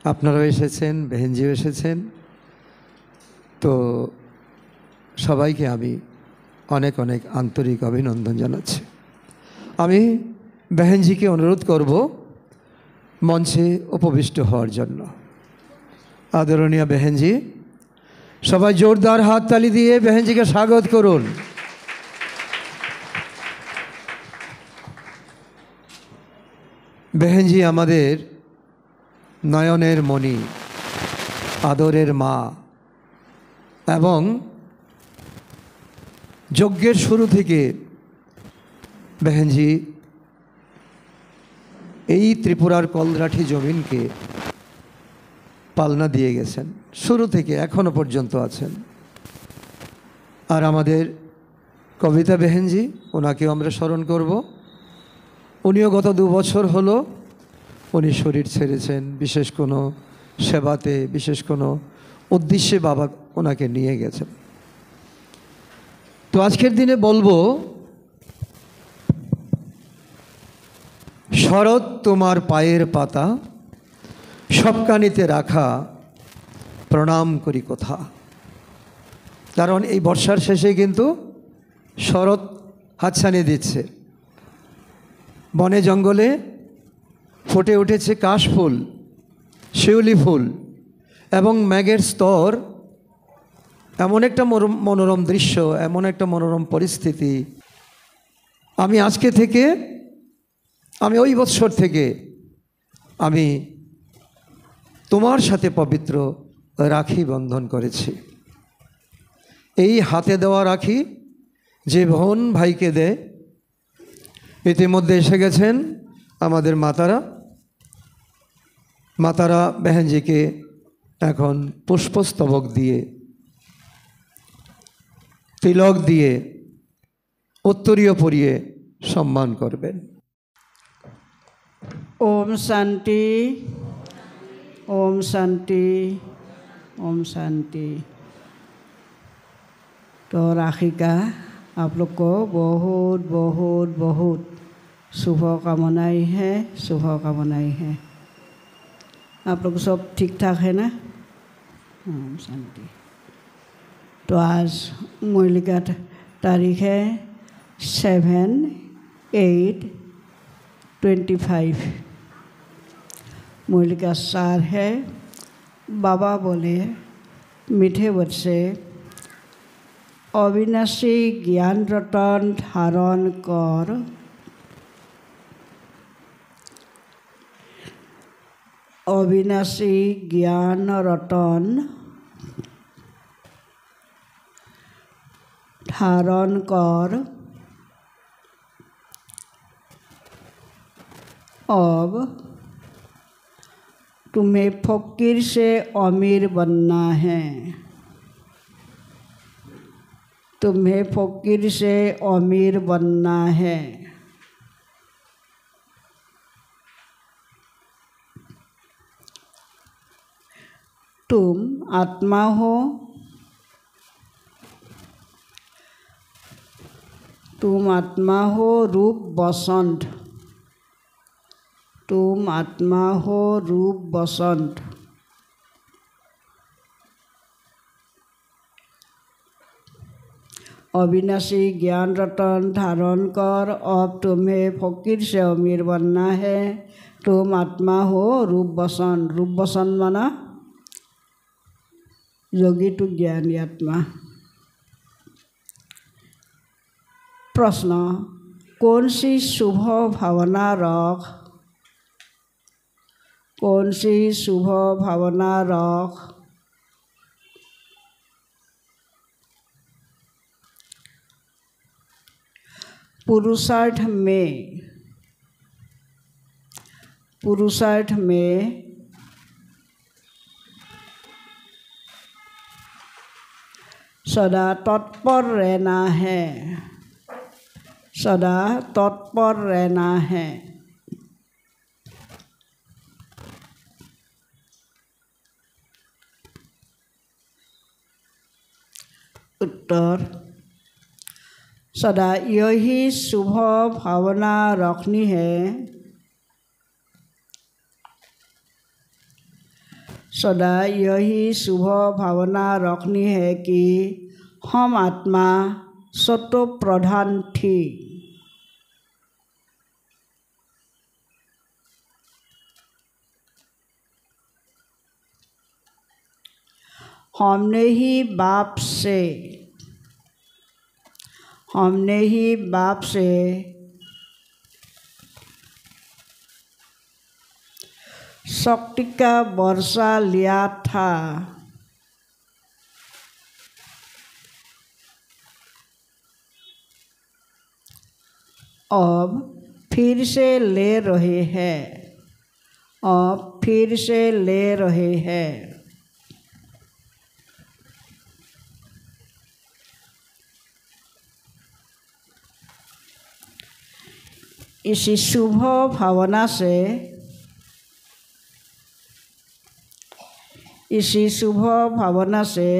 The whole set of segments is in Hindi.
আপনারাও এসেছেন, বেহেনজিও এসেছেন। তো সবাইকে আমি অনেক অনেক আন্তরিক অভিনন্দন জানাচ্ছি। আমি বেহেনজিকে অনুরোধ করব মঞ্চে উপবিষ্ট হওয়ার জন্য। আদরণীয় বেহেনজি, সবাই জোরদার হাততালি দিয়ে বেহেনজিকে স্বাগত করুন। বেহেনজি আমাদের নয়নের মণি, আদরের মা, এবং যজ্ঞের শুরু থেকে বেহেনজি এই ত্রিপুরার কলরাঠি জমিনকে পালনা দিয়ে গেছেন, শুরু থেকে এখনো পর্যন্ত আছেন। আর আমাদের কবিতা বেহেনজি, ওনাকেও আমরা স্মরণ করব। উনিও গত 2 বছর হলো উনি শরীর ছেড়েছেন, বিশেষ কোনো সেবাতে, বিশেষ কোনো উদ্দেশ্যে বাবা ওনাকে নিয়ে গেছেন। তো আজকের দিনে বলবো, শরৎ তোমার পায়ের পাতা, সবকানিতে রাখা প্রণাম করি কোথা। কারণ এই বর্ষার শেষে কিন্তু শরৎ হাতছানি দিচ্ছে। বনে জঙ্গলে ফুটে উঠেছে কাশফুল, শিউলি ফুল, এবং মেঘের স্তর। এমন একটা মনোরম দৃশ্য, এমন একটা মনোরম পরিস্থিতি। আমি আজকে থেকে, আমি ওই বৎসর থেকে আমি তোমার সাথে পবিত্র রাখি বন্ধন করেছি। এই হাতে দেওয়া রাখি যে বোন ভাইকে দেয়, ইতিমধ্যে এসে গেছেন আমাদের মাতারা বেহেনজিকে এখন পুষ্পস্তবক দিয়ে, তিলক দিয়ে, উত্তরীয় পরিয়ে সম্মান করবেন। ओम शांति, ओम शांति, ओम शांति। तो राखी का आप लोग को बहुत बहुत बहुत शुभकामनाएं हैं, शुभकामनाएं हैं। आप लोग सब ठीक ठाक है ना? ओम शांति। तो आज मुरली का तारीख है 7/8/25। मुरली का सार है, बाबा बोले मीठे बच्चे अविनाशी ज्ञान रतन धारण कर, अविनाशी ज्ञान रतन धारण कर, अब तुम्हें फकीर से अमीर बनना है, तुम्हें फकीर से अमीर बनना है। तुम आत्मा हो, तुम आत्मा हो रूप बसंत, तुम आत्मा हो रूप बसंत। अविनाशी ज्ञान रतन धारण कर, अब तुम्हें फकीर से अमीर बनना है। तुम आत्मा हो रूप बसंत। रूप बसंत माना योगी टू ज्ञानी आत्मा। प्रश्न, कौन सी शुभ भावना रख, कौन सी शुभ भावना रख, पुरुषार्थ में सदा तत्पर रहना है, सदा तत्पर रहना है। उत्तर, सदा यही शुभ भावना रखनी है सदा यही शुभ भावना रखनी है कि हम आत्मा सत्व प्रधान थी। हमने ही बाप से शक्ति का वर्षा लिया था। अब फिर से ले रहे हैं। इसी शुभ भावना से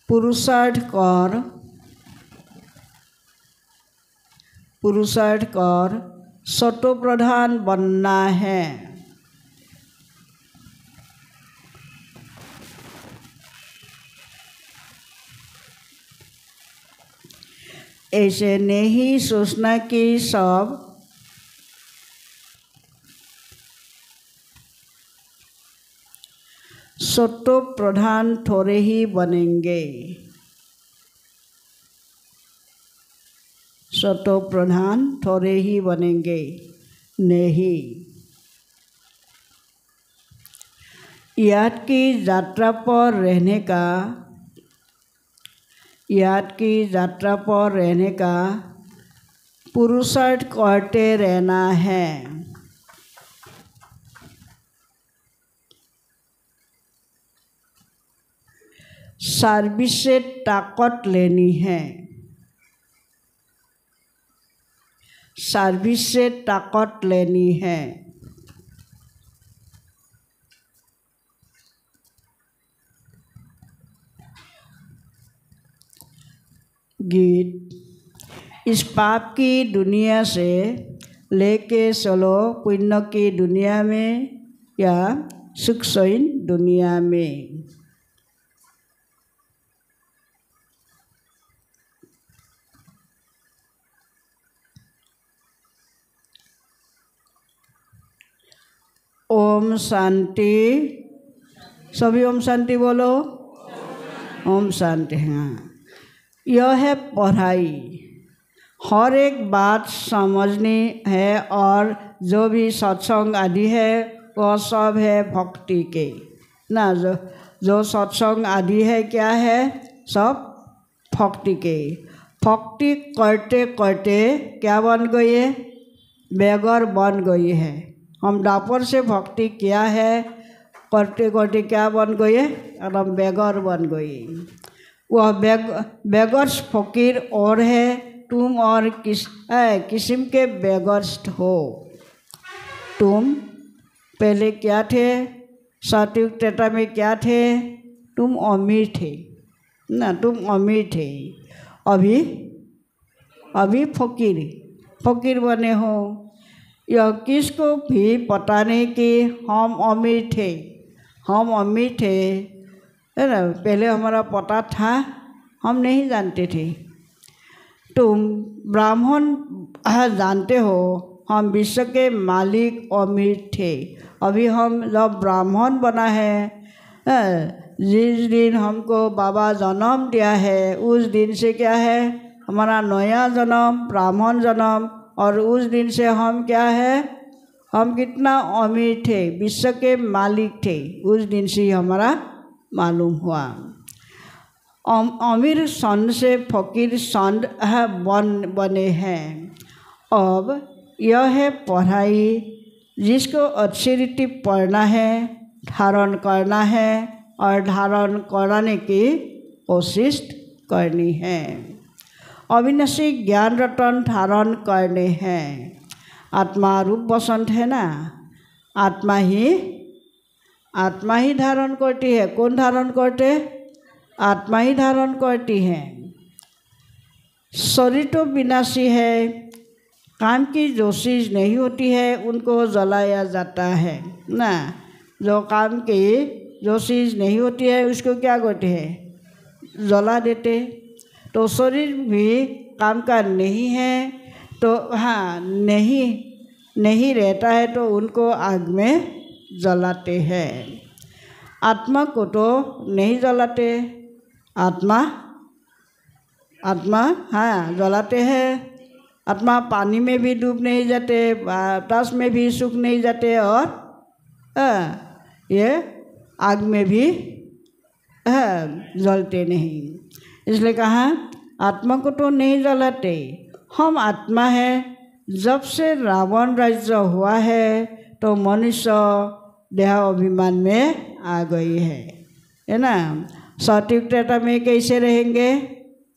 पुरुषार्थ कर सत्व प्रधान बनना है। ऐसे नहीं सोचना कि सब सत्व प्रधान थोड़े ही बनेंगे। नहीं, याद की यात्रा पर रहने का पुरुषार्थ करते रहना है। सर्विस से ताकत लेनी है। गीत, इस पाप की दुनिया से लेके चलो पुण्य की दुनिया में या सुखसहीन दुनिया में। ओम शांति। सभी ओम शांति बोलो। ओम शांति। हाँ, यह है पढ़ाई। हर एक बात समझनी है और जो भी सत्संग आदि है वह सब है भक्ति के ना। जो सत्संग आदि है क्या है, सब भक्ति के। भक्ति करते करते क्या बन गई है, बेगर बन गई है। हम डापर से भक्ति किया है, करते करते क्या बन गई है, एकदम बेगर बन गई। वह बेगर्स फकीर और है, तुम और किस्म के बेगर्स हो। तुम पहले क्या थे, सात्विक त्रेता में क्या थे, तुम अमीर थे ना, तुम अमीर थे। अभी फकीर बने हो। यह किसको भी पता नहीं कि हम अमीर थे, है ना। पहले हमारा पता था, हम नहीं जानते थे। तुम ब्राह्मण जानते हो, हम विश्व के मालिक अमीर थे। अभी हम जब ब्राह्मण बना है, जिस दिन हमको बाबा जन्म दिया है उस दिन से क्या है, हमारा नया जन्म, ब्राह्मण जन्म। और उस दिन से हम क्या है, हम कितना अमीर थे, विश्व के मालिक थे। उस दिन से हमारा मालूम हुआ। अमीर सन से फकीर सन बने हैं। अब यह है पढ़ाई, जिसको अच्छी रीति पढ़ना है, धारण करना है और धारण कराने की कोशिश करनी है। अविनाशी ज्ञान रतन धारण करने हैं। आत्मा रूप बसंत है ना, आत्मा ही धारण करती है। कौन धारण करते? आत्मा ही धारण करती है। शरीर तो विनाशी है, काम की जो चीज़ नहीं होती है उनको जलाया जाता है ना। जो काम की जो चीज़ नहीं होती है उसको क्या करते हैं, जला देते। तो शरीर भी काम का नहीं है तो हाँ नहीं रहता है तो उनको आग में जलाते हैं। आत्मा को तो नहीं जलाते, आत्मा हाँ जलाते हैं। आत्मा पानी में भी डूब नहीं जाते, बातास में भी सूख नहीं जाते और ये आग में भी जलते नहीं। इसलिए कहा आत्मा को तो नहीं जलाते। हम आत्मा है। जब से रावण राज्य हुआ है तो मनुष्य देह अभिमान में आ गई है ना। सात्विक त्रेता में कैसे रहेंगे,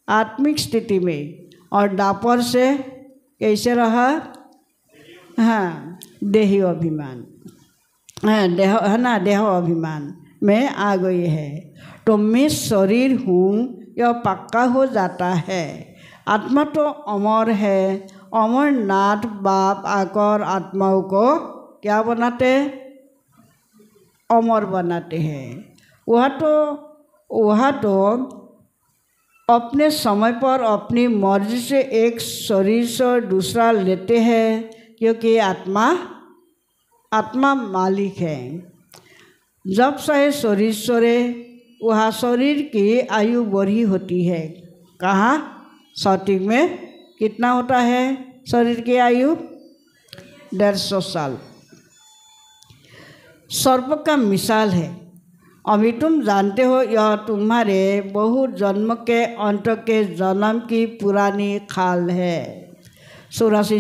आत्मिक स्थिति में, और दापर से कैसे रहा, हाँ देही अभिमान, हाँ देह है ना, देह अभिमान में आ गई है। तो मैं शरीर हूँ यह पक्का हो जाता है। आत्मा तो अमर है। अमरनाथ बाप आकर आत्माओं को क्या बनाते, अमर बनाते हैं। वह तो अपने समय पर अपनी मर्जी से एक शरीर से दूसरा लेते हैं, क्योंकि आत्मा मालिक है। जब चाहे शरीर छोड़े, वह शरीर की आयु बढ़ी होती है। कहाँ, सात्विक में कितना होता है शरीर की आयु, 150 साल। सर्प का मिसाल है। अभी तुम जानते हो यह तुम्हारे बहुत जन्म के अंत के जन्म की पुरानी खाल है। 84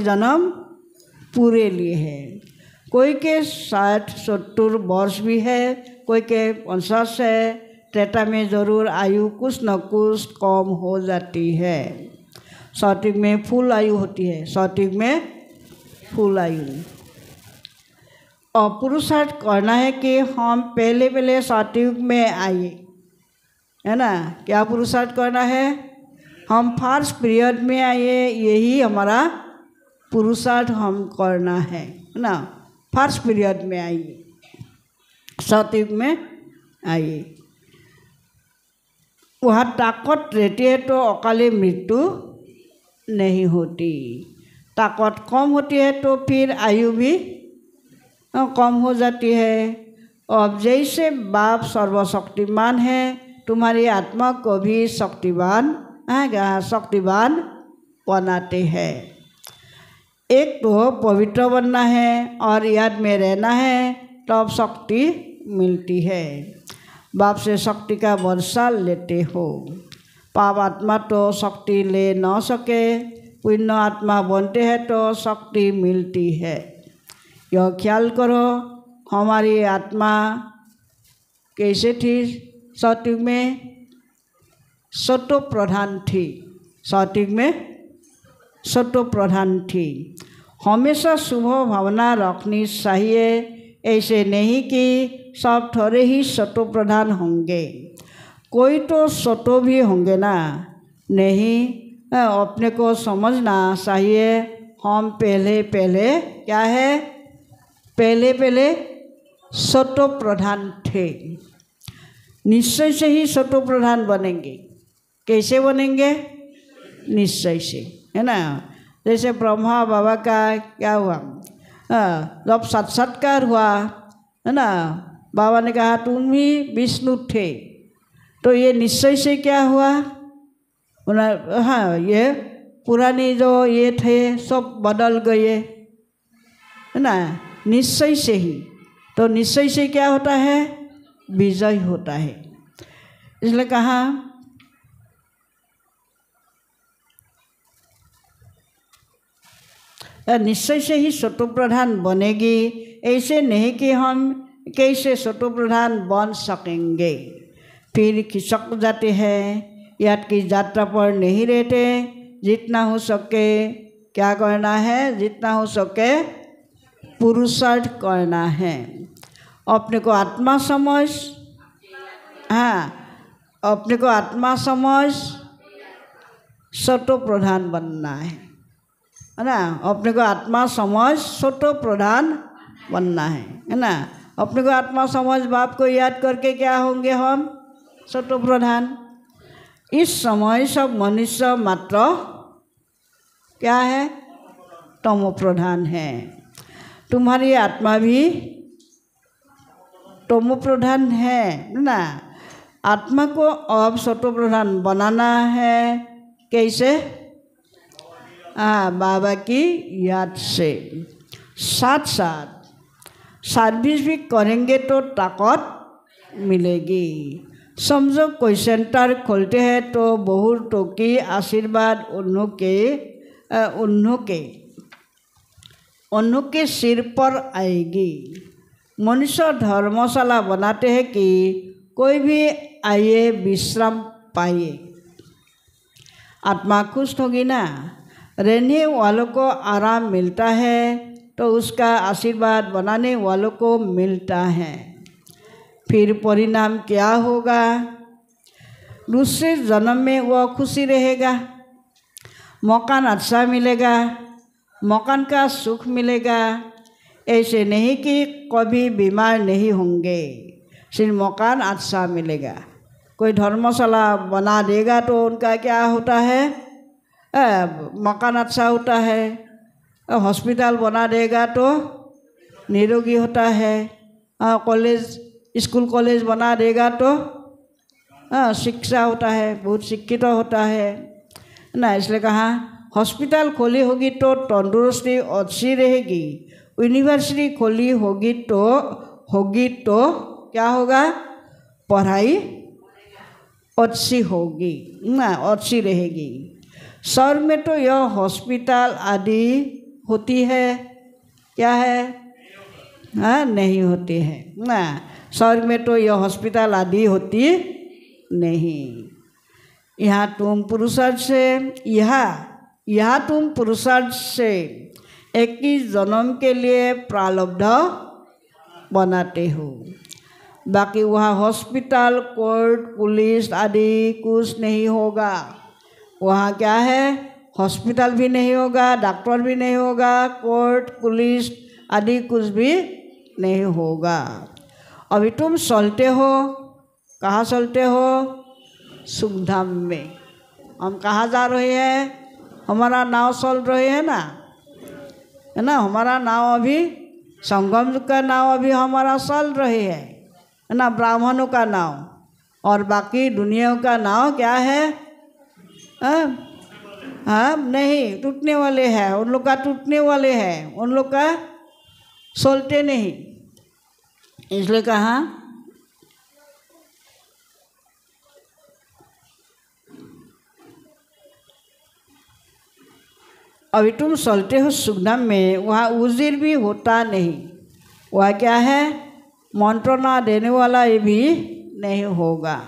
जन्म पूरे लिए है। कोई के 60-70 वर्ष भी है, कोई के 50 है। त्रेता में जरूर आयु कुछ न कुछ कम हो जाती है। सात्विक में फुल आयु होती है, सात्विक में फुल आयु। और पुरुषार्थ करना है कि हम पहले सात्विक में आए, है ना। क्या पुरुषार्थ करना है, हम फर्स्ट पीरियड में आए, यही हमारा पुरुषार्थ हम करना है ना। फर्स्ट पीरियड में आइए, सात्विक में आइए। वहाँ ताकत रहती है तो अकाले मृत्यु नहीं होती। ताकत कम होती है तो फिर आयु भी कम हो जाती है। अब जैसे बाप सर्वशक्तिमान है, तुम्हारी आत्मा को भी शक्तिवान बनाते हैं। एक तो पवित्र बनना है और याद में रहना है, तब शक्ति मिलती है। बाप से शक्ति का वर्षा लेते हो। पाप आत्मा तो शक्ति ले न सके, पुण्य आत्मा बनते हैं तो शक्ति मिलती है। यह ख्याल करो, हमारी आत्मा कैसे थी सात्विक में, सतो प्रधान थी। सात्विक में सतो प्रधान थी। हमेशा शुभ भावना रखनी चाहिए। ऐसे नहीं कि सब थोड़े ही सतो प्रधान होंगे, कोई तो सतो भी होंगे ना। नहीं, अपने को समझना चाहिए हम पहले क्या है, पहले सतो प्रधान थे। निश्चय से ही सतो प्रधान बनेंगे। कैसे बनेंगे, निश्चय से, है ना। जैसे ब्रह्मा बाबा का क्या हुआ, जब साक्षात्कार हुआ, है ना, बाबा ने कहा तुम ही विष्णु थे, तो ये निश्चय से क्या हुआ, हाँ ये पुरानी जो ये थे सब बदल गए, है ना, निश्चय से ही। तो निश्चय से क्या होता है, विजय होता है। इसलिए कहा निश्चय से ही सतो प्रधान बनेगी। ऐसे नहीं कि हम कैसे सतो प्रधान बन सकेंगे। फिर खिसक जाते हैं, याद की यात्रा पर नहीं रहते। जितना हो सके क्या करना है, जितना हो सके पुरुषार्थ करना है। अपने को आत्मा समझ, हाँ अपने को आत्मा समझ सतो प्रधान बनना है ना। अपने को आत्मा समझ सतो प्रधान बनना है ना। अपने को आत्मा समझ बाप को याद करके क्या होंगे हम? सतो प्रधान। इस समय सब मनुष्य मात्र क्या है? तमो प्रधान है। तुम्हारी आत्मा भी तमो प्रधान है ना। आत्मा को अब सतो प्रधान बनाना है। कैसे? बाबा की याद से। साथ साथ सर्विस भी करेंगे तो ताकत मिलेगी। समझो कोई सेंटर खोलते हैं तो बहुतों की आशीर्वाद उन्होंने सिर पर आएगी। मनुष्य धर्मशाला बनाते हैं कि कोई भी आए विश्राम पाए। आत्मा खुश होगी ना। रहने वालों को आराम मिलता है तो उसका आशीर्वाद बनाने वालों को मिलता है। फिर परिणाम क्या होगा? दूसरे जन्म में वह खुशी रहेगा, मकान अच्छा मिलेगा, मकान का सुख मिलेगा। ऐसे नहीं कि कभी बीमार नहीं होंगे, सिर्फ मकान अच्छा मिलेगा। कोई धर्मशाला बना देगा तो उनका क्या होता है? मकान अच्छा होता है। हॉस्पिटल बना देगा तो निरोगी होता है। कॉलेज स्कूल कॉलेज बना देगा तो शिक्षा होता है, बहुत शिक्षित होता है ना। इसलिए कहा हॉस्पिटल खोली होगी तो तंदुरुस्ती अच्छी रहेगी। यूनिवर्सिटी खोली होगी तो क्या होगा? पढ़ाई अच्छी होगी ना, अच्छी रहेगी। शहर में तो यह हॉस्पिटल आदि होती है, क्या है? नहीं होती है ना। शहर में तो यह हॉस्पिटल आदि होती नहीं। यहाँ तुम पुरुषार्थ से एक ही जन्म के लिए प्रारब्ध बनाते हो। बाकी वहाँ हॉस्पिटल, कोर्ट, पुलिस आदि कुछ नहीं होगा। वहाँ क्या है? हॉस्पिटल भी नहीं होगा, डॉक्टर भी नहीं होगा, कोर्ट, पुलिस आदि कुछ भी नहीं होगा। अभी तुम चलते हो, कहाँ चलते हो? सुखधाम में। हम कहाँ जा रहे हैं? हमारा नाव चल रहे है ना, है ना। हमारा नाव अभी संगम का नाव अभी हमारा चल रहे है ना। ब्राह्मणों का नाव और बाकी दुनिया का नाव क्या है? नहीं, टूटने वाले हैं। उन लोग का टूटने वाले हैं, उन लोग का चलते नहीं। इसलिए कहा अभी तुम चलते हो सुखधाम में। वहाँ उजिर भी होता नहीं। वह क्या है? मंत्रणा देने वाला ये भी नहीं होगा।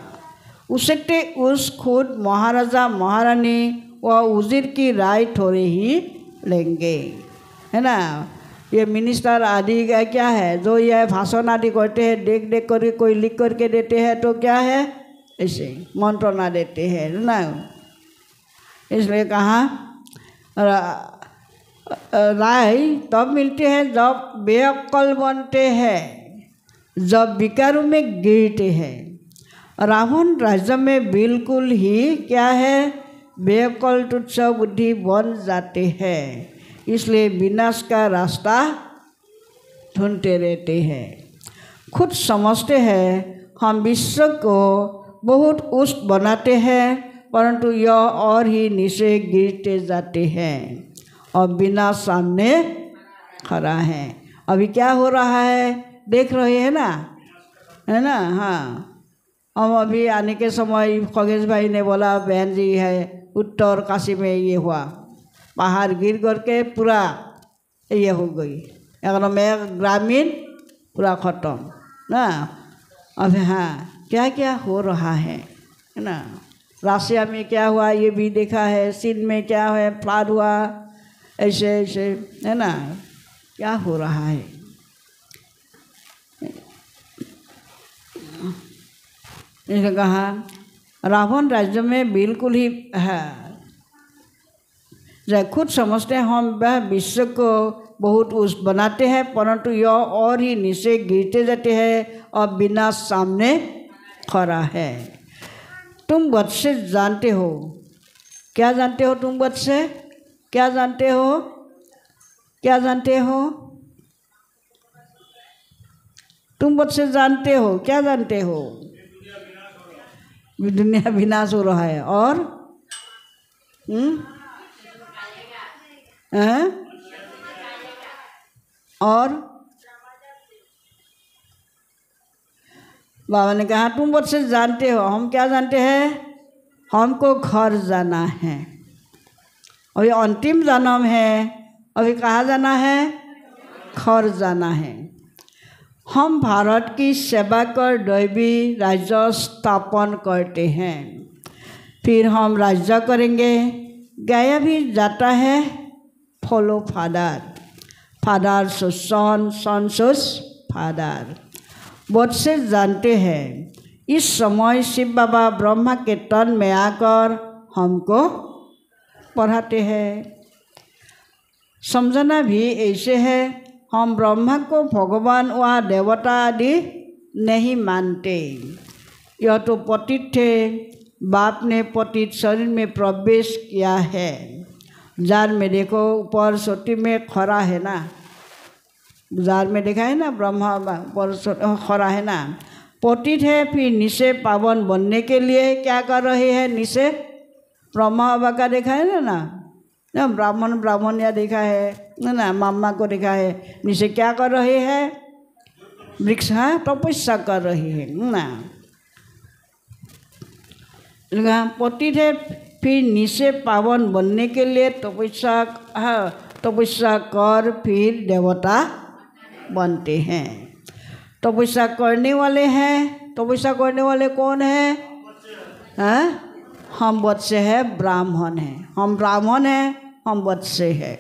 उससे उस खुद महाराजा महारानी वह उजिर की राय थोड़ी ही लेंगे, है ना। ये मिनिस्टर आदि का क्या है? जो यह भाषण आदि करते हैं, देख देख कर कोई लिख करके देते हैं तो क्या है? ऐसे मंत्रणा देते हैं ना। इसलिए कहा राय तब मिलते हैं जब बेअक्ल बनते हैं, जब विकारों में गिरते हैं। रावण राज्य में बिल्कुल ही क्या है? बेअक्ल तुच्छ बुद्धि बन जाते हैं। इसलिए विनाश का रास्ता ढूंढते रहते हैं। खुद समझते हैं हम विश्व को बहुत उच्च बनाते हैं, परंतु यह और ही नीचे गिरते जाते हैं और बिना सामने खड़ा है। अभी क्या हो रहा है देख रहे हैं ना, है ना। हाँ, हम अभी आने के समय खगेश भाई ने बोला बहन जी है उत्तर काशी में ये हुआ, पहाड़ गिर करके पूरा ये हो गई, एकदम एक ग्रामीण पूरा खत्म ना। अब हाँ क्या क्या हो रहा है ना। रशिया में क्या हुआ ये भी देखा है, चीन में क्या है फ्लड हुआ, ऐसे ऐसे है ना, क्या हो रहा है। इसने कहा रावण राज्य में बिल्कुल ही है खुद समझते हैं हम वह विश्व को बहुत उस बनाते हैं, परंतु यह और ही नीचे गिरते जाते हैं और बिना सामने खड़ा है। तुम बच्चे जानते हो, क्या जानते हो? तुम बच्चे क्या जानते हो? क्या जानते हो? तुम बच्चे जानते हो, क्या जानते हो? दुनिया विनाश हो रहा है और और बाबा ने कहा तुम बच्चे जानते हो, हम क्या जानते हैं? हमको घर जाना है, अभी अंतिम जन्म है, अभी कहाँ जाना है? घर जाना है। हम भारत की सेवा कर दैवी राज्य स्थापन करते हैं, फिर हम राज्य करेंगे। गाया भी जाता है फॉलो फादर, फादर सो सन, सन सो फादर। बच्चे जानते हैं इस समय शिव बाबा ब्रह्मा के तन में आकर हमको पढ़ाते हैं। समझना भी ऐसे है, हम ब्रह्मा को भगवान व देवता आदि नहीं मानते। यह तो पतित थे, बाप ने पतित शरीर में प्रवेश किया है। जार में देखो ऊपर सोटी में खड़ा है ना, जार में देखा है ना ब्रह्मा ऊपर खड़ा है ना, पतित है। फिर नीचे पावन बनने के लिए क्या कर रहे हैं? नीचे ब्रह्मा बाबा का देखा है ना, ब्राह्मण या देखा है ना, मामा को देखा है। नीचे क्या कर रहे हैं? वृक्ष तपस्या कर रहे हैं ना। पतित है, फिर नीचे पावन बनने के लिए तपस्या कर फिर देवता बनते हैं। तपस्या करने वाले हैं, तपस्या करने वाले कौन है? हम बच्चे हैं, ब्राह्मण हैं, हम ब्राह्मण हैं, हम बच्चे हैं।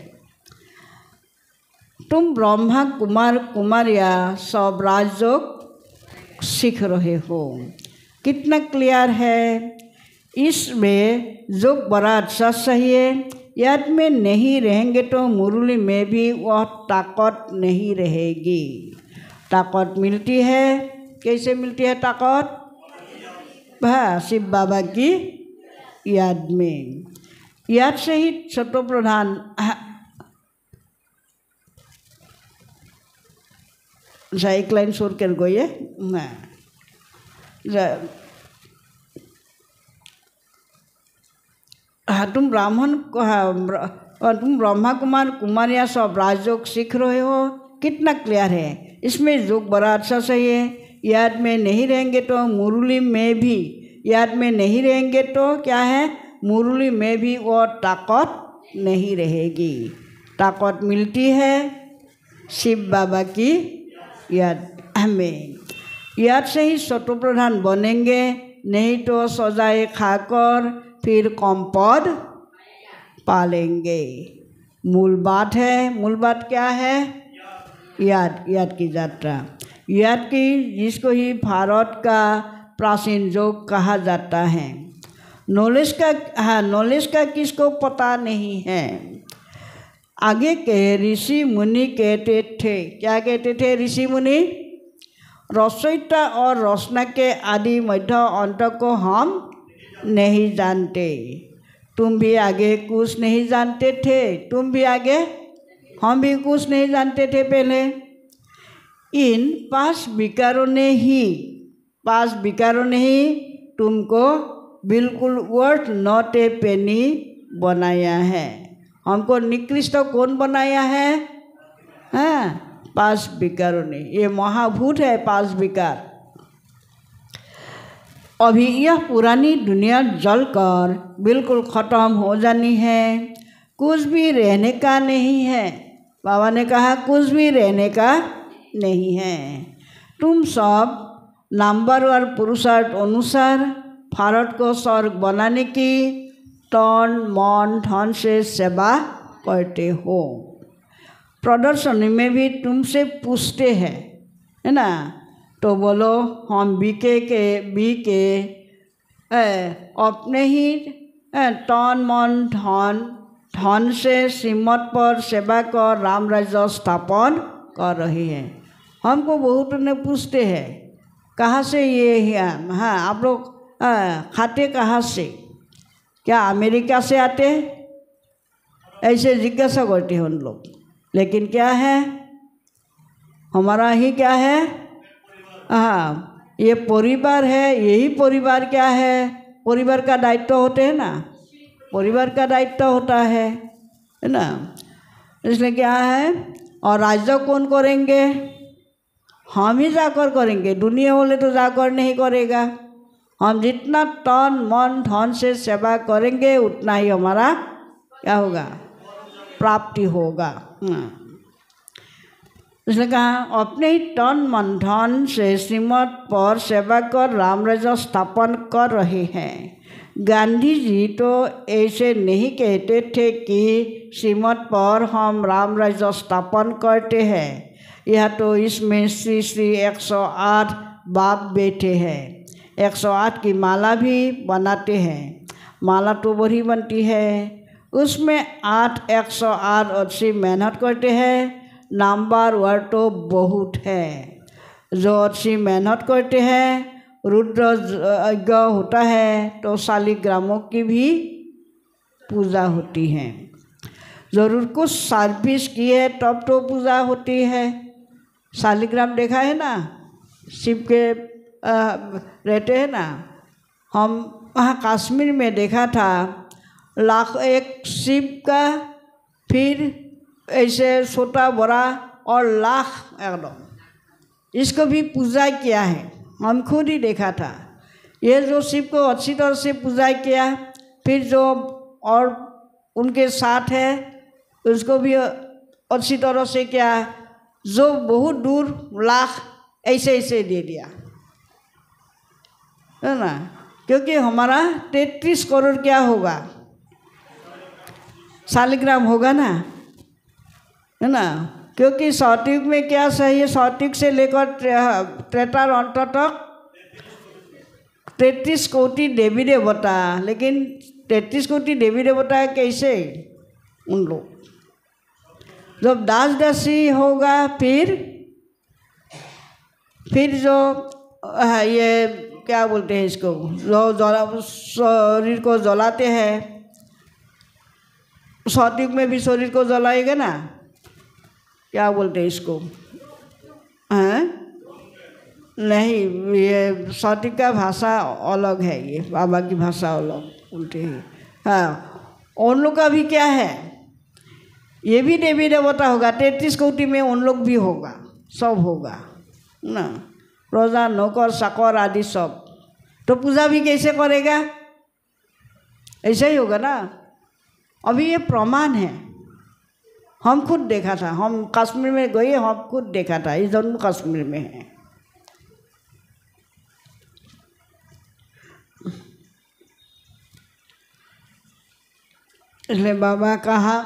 तुम ब्रह्मा कुमार कुमारिया सब राजयोग सीख रहे हो, कितना क्लियर है। इसमें जो बड़ा अच्छा सही है, याद में नहीं रहेंगे तो मुरली में भी वह ताकत नहीं रहेगी। ताकत मिलती है, कैसे मिलती है ताकत? शिव बाबा की याद में। याद से ही छठो प्रधान एक लाइन छोड़ कर गए। तुम ब्रह्मा कुमार कुमारिया सब राजयोग सीख रहे हो, कितना क्लियर है। इसमें योग बड़ा अच्छा सही है। याद में नहीं रहेंगे तो मुरली में भी, याद में नहीं रहेंगे तो क्या है? मुरली में भी वो ताकत नहीं रहेगी। ताकत मिलती है शिव बाबा की याद में। याद से ही शत्रु प्रधान बनेंगे, नहीं तो सजाए खाकर फिर कम पद पालेंगे। मूल बात है, मूल बात क्या है? याद, याद की यात्रा, याद की, जिसको ही भारत का प्राचीन योग कहा जाता है। नॉलेज का नॉलेज का किसको पता नहीं है। आगे के ऋषि मुनि कहते थे, क्या कहते थे ऋषि मुनि? रचयिता और रचना के आदि मध्य अंत को हम नहीं जानते। तुम भी आगे कुछ नहीं जानते थे, तुम भी आगे, हम भी कुछ नहीं जानते थे पहले। इन 5 विकारों ने ही तुमको बिल्कुल वर्थ नॉट ए पेनी बनाया है। हमको निकृष्ट कौन बनाया है? 5 विकारों ने। ये महाभूत है 5 विकार। अभी यह पुरानी दुनिया जलकर बिल्कुल ख़त्म हो जानी है, कुछ भी रहने का नहीं है। बाबा ने कहा कुछ भी रहने का नहीं है। तुम सब नंबर और पुरुषार्थ अनुसार भारत को स्वर्ग बनाने की तन मन धन से सेवा करते हो। प्रदर्शनी में भी तुमसे पूछते हैं, है ना, तो बोलो हम बीके अपने ही तन मन धन धन से श्रीमत पर सेवा कर राम राज्य स्थापन कर रही है। हमको बहुत ने पूछते हैं कहाँ से ये है, हाँ आप लोग खाते कहाँ से, क्या अमेरिका से आते, ऐसे जिज्ञासा करते हैं उन लोग। लेकिन क्या है हमारा ही क्या है, हाँ ये परिवार है, यही परिवार क्या है, परिवार का दायित्व होते हैं ना, परिवार का दायित्व होता है ना। इसलिए क्या है, और राज्य कौन करेंगे, हम ही जाकर करेंगे, दुनिया वाले तो जाकर नहीं करेगा। हम जितना तन मन धन से सेवा करेंगे उतना ही हमारा क्या होगा, प्राप्ति होगा। इसलिए कहा अपने ही तन मन धन से श्रीमत पर सेवा कर राम राज्य स्थापन कर रहे हैं। गांधी जी तो ऐसे नहीं कहते थे कि श्रीमत पर हम राम राज्य स्थापन करते हैं। यह तो इसमें श्री श्री 108 बाप बेटे हैं, 108 की माला भी बनाते हैं। माला तो बड़ी बनती है, उसमें 108 अच्छी मेहनत करते हैं। नंबर वर्ड तो बहुत है, जो अच्छी मेहनत करते हैं। रुद्र यज्ञ होता है तो शालिग्रामों की भी पूजा होती है। ज़रूर कुछ सर्विस की है तब तो पूजा होती है। शालिग्राम देखा है ना, शिव के रहते हैं ना। हम वहाँ कश्मीर में देखा था, लाख एक शिव का, फिर ऐसे छोटा बड़ा और लाख एकदम, इसको भी पूजा किया है। हम खुद ही देखा था। ये जो शिव को अच्छी तरह से पूजा किया, फिर जो और उनके साथ है उसको भी अच्छी तरह से किया, जो बहुत दूर लाख ऐसे ऐसे दे दिया, है ना। क्योंकि हमारा 33 करोड़ क्या होगा, शालिग्राम होगा ना, है ना। क्योंकि सौतिक में क्या सही है, सौतिक से लेकर त्रेता अंत तक 33 कोटि देवी देवता। लेकिन 33 कोटि देवी देवता कैसे, उन लोग जब दास दासी होगा, फिर जो ये क्या बोलते हैं इसको, जो शरीर को जलाते हैं, सौतिक में भी शरीर को जलाएगा ना, क्या बोलते हैं इसको, हैं नहीं, ये सौतिक का भाषा अलग है, ये बाबा की भाषा अलग बोलते हैं। हाँ, उन लोग का भी क्या है, ये भी देवी देवता होगा। 33 कोटि में उन लोग भी होगा, सब होगा ना, प्रजा नौकर चाकर आदि सब। तो पूजा भी कैसे करेगा, ऐसा ही होगा ना। अभी ये प्रमाण है, हम खुद देखा था। हम कश्मीर में गए, हम खुद देखा था, ये जम्मू कश्मीर में है। इसलिए बाबा कहा,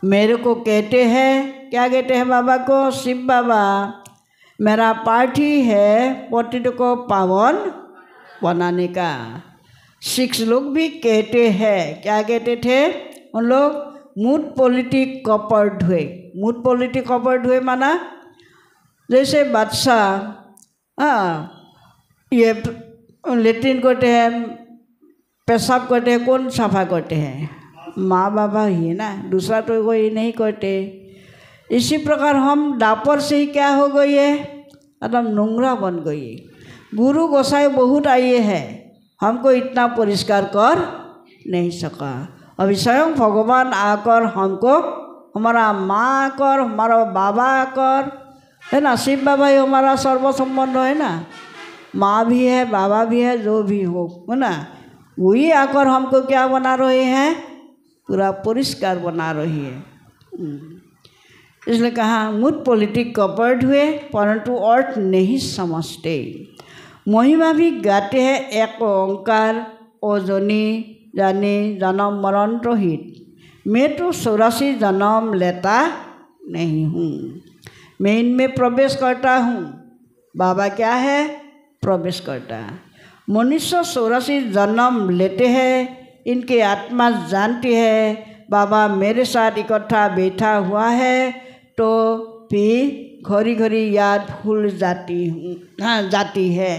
मेरे को कहते हैं, क्या कहते हैं बाबा को, शिव बाबा मेरा पार्टी है पतित को पावन बनाने का। 6 लोग भी कहते हैं, क्या कहते थे उन लोग, मूड पॉलिटिक कपर धुए। मूड पॉलिटिक कपर धुए माना जैसे बादशाह, ये लेट्रिन करते हैं, पेशाब करते हैं, कौन सफा करते हैं, माँ बाबा ही है ना, दूसरा तो कोई नहीं करते। इसी प्रकार हम दापर से ही क्या हो गई है, एकदम नोंगरा बन गई। गुरु गोसाई बहुत आए हैं, हमको इतना परिष्कार कर नहीं सका। अभी स्वयं भगवान आकर हमको, हमारा माँ आकर, हमारा बाबा आकर, है ना, शिव बाबा ही हमारा सर्व संबंध है ना, माँ भी है, बाबा भी है, जो भी हो, है ना, वही आकर हमको क्या बना रहे हैं, पूरा परिष्कार बना रही है। इसलिए कहा, मूड पॉलिटिक कवर्ड हुए परंतु अर्थ नहीं समझते। महिमा भी गाते हैं, एक ओंकार ओजनी जाने जन्म मरण रहित। मैं तो 84 जन्म लेता नहीं हूँ, मैं इनमें प्रवेश करता हूँ। बाबा क्या है, प्रवेश करता है। मनुष्य 84 जन्म लेते हैं, इनकी आत्मा जानती है बाबा मेरे साथ इकट्ठा बैठा हुआ है, तो फिर घड़ी घड़ी याद भूल जाती है।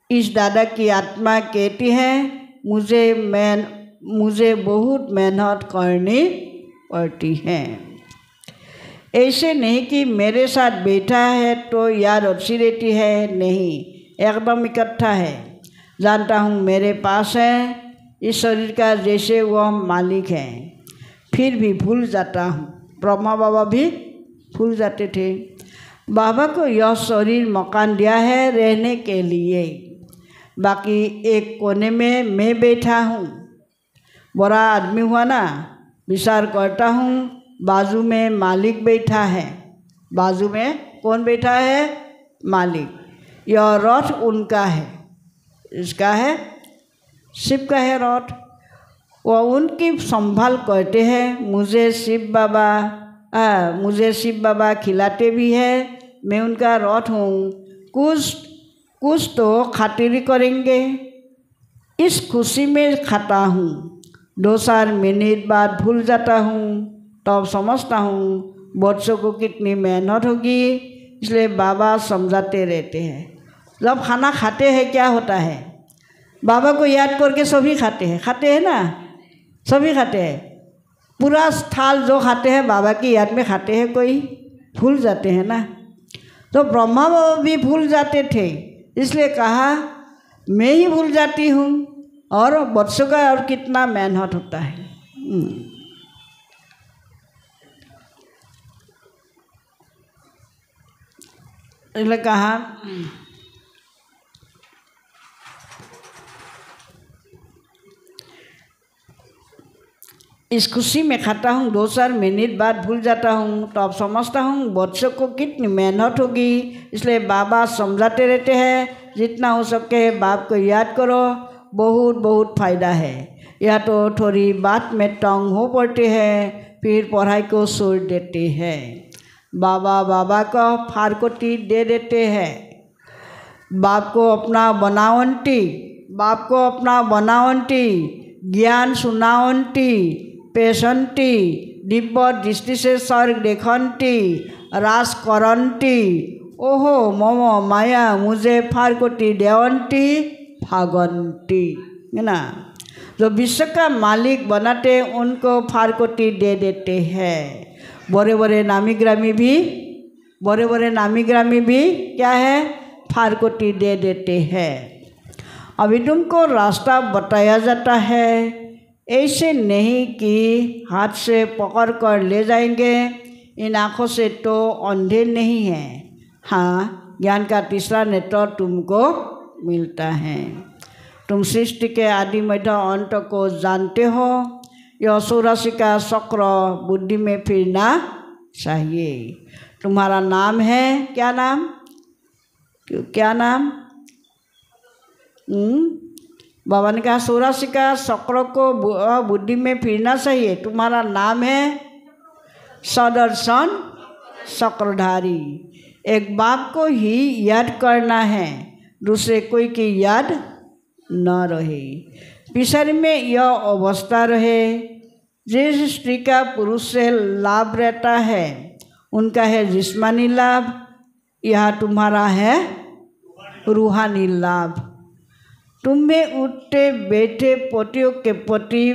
इस दादा की आत्मा कहती है मुझे बहुत मेहनत करनी पड़ती है। ऐसे नहीं कि मेरे साथ बैठा है तो याद अच्छी रहती है, नहीं, एकदम इकट्ठा है। जानता हूँ मेरे पास है, इस शरीर का जैसे वह मालिक है, फिर भी भूल जाता हूँ। ब्रह्मा बाबा भी भूल जाते थे। बाबा को यह शरीर मकान दिया है रहने के लिए, बाकी एक कोने में मैं बैठा हूँ। बड़ा आदमी हुआ ना, विचार करता हूँ बाजू में मालिक बैठा है। बाजू में कौन बैठा है? मालिक। यह रथ उनका है, इसका है, शिव का है रथ। वह उनकी संभाल करते हैं। मुझे शिव बाबा खिलाते भी है, मैं उनका रथ हूँ। कुछ तो खातिरी करेंगे, इस खुशी में खाता हूँ। 2-4 मिनट बाद भूल जाता हूँ, तब समझता हूँ बच्चों को कितनी मेहनत होगी, इसलिए बाबा समझाते रहते हैं। जब खाना खाते हैं क्या होता है? बाबा को याद करके सभी खाते हैं ना, सभी खाते हैं। पूरा थाल जो खाते हैं बाबा की याद में खाते हैं, कोई भूल जाते हैं ना। तो ब्रह्मा बाबा भी भूल जाते थे, इसलिए कहा मैं ही भूल जाती हूँ, और बच्चों का और कितना मेहनत होता है। इसलिए कहा इस खुशी में खाता हूँ, 2-4 मिनट बाद भूल जाता हूँ, तो अब समझता हूँ बच्चों को कितनी मेहनत होगी, इसलिए बाबा समझाते रहते हैं जितना हो सके बाप को याद करो, बहुत बहुत फ़ायदा है। या तो थोड़ी बात में तंग हो पड़ते हैं, फिर पढ़ाई को छोड़ देते हैं। बाबा को फारकोटी दे देते हैं। बाप को अपना बनावटी ज्ञान सुनावंती पेशंटी दिव्य दृष्टि से स्वर्ग देखंती रास करंती ओहो मम माया मुझे फारकोटी देवंती भागंती, है ना। जो विश्व का मालिक बनाते उनको फारकोटी दे देते हैं। बड़े बड़े नामी ग्रामी भी क्या है? फारकोटी दे देते हैं। अभी तुमको रास्ता बताया जाता है, ऐसे नहीं कि हाथ से पकड़ कर ले जाएंगे। इन आँखों से तो अंधे नहीं हैं। हाँ, ज्ञान का तीसरा नेत्र तुमको मिलता है। तुम सृष्टि के आदि मध्य अंत को जानते हो। यह 84 का चक्र बुद्धि में फिरना चाहिए। तुम्हारा नाम है क्या नाम? बाबा ने कहा 84 का चक्र को बुद्धि में फिरना चाहिए। तुम्हारा नाम है सदर्शन चक्रधारी। एक बाप को ही याद करना है, दूसरे कोई की याद न रहे। पिछड़ में यह अवस्था रहे। जिस स्त्री का पुरुष से लाभ रहता है उनका है जिस्मानी लाभ, यह तुम्हारा है रूहानी लाभ। तुम्हें उठते बैठे पतियों के पति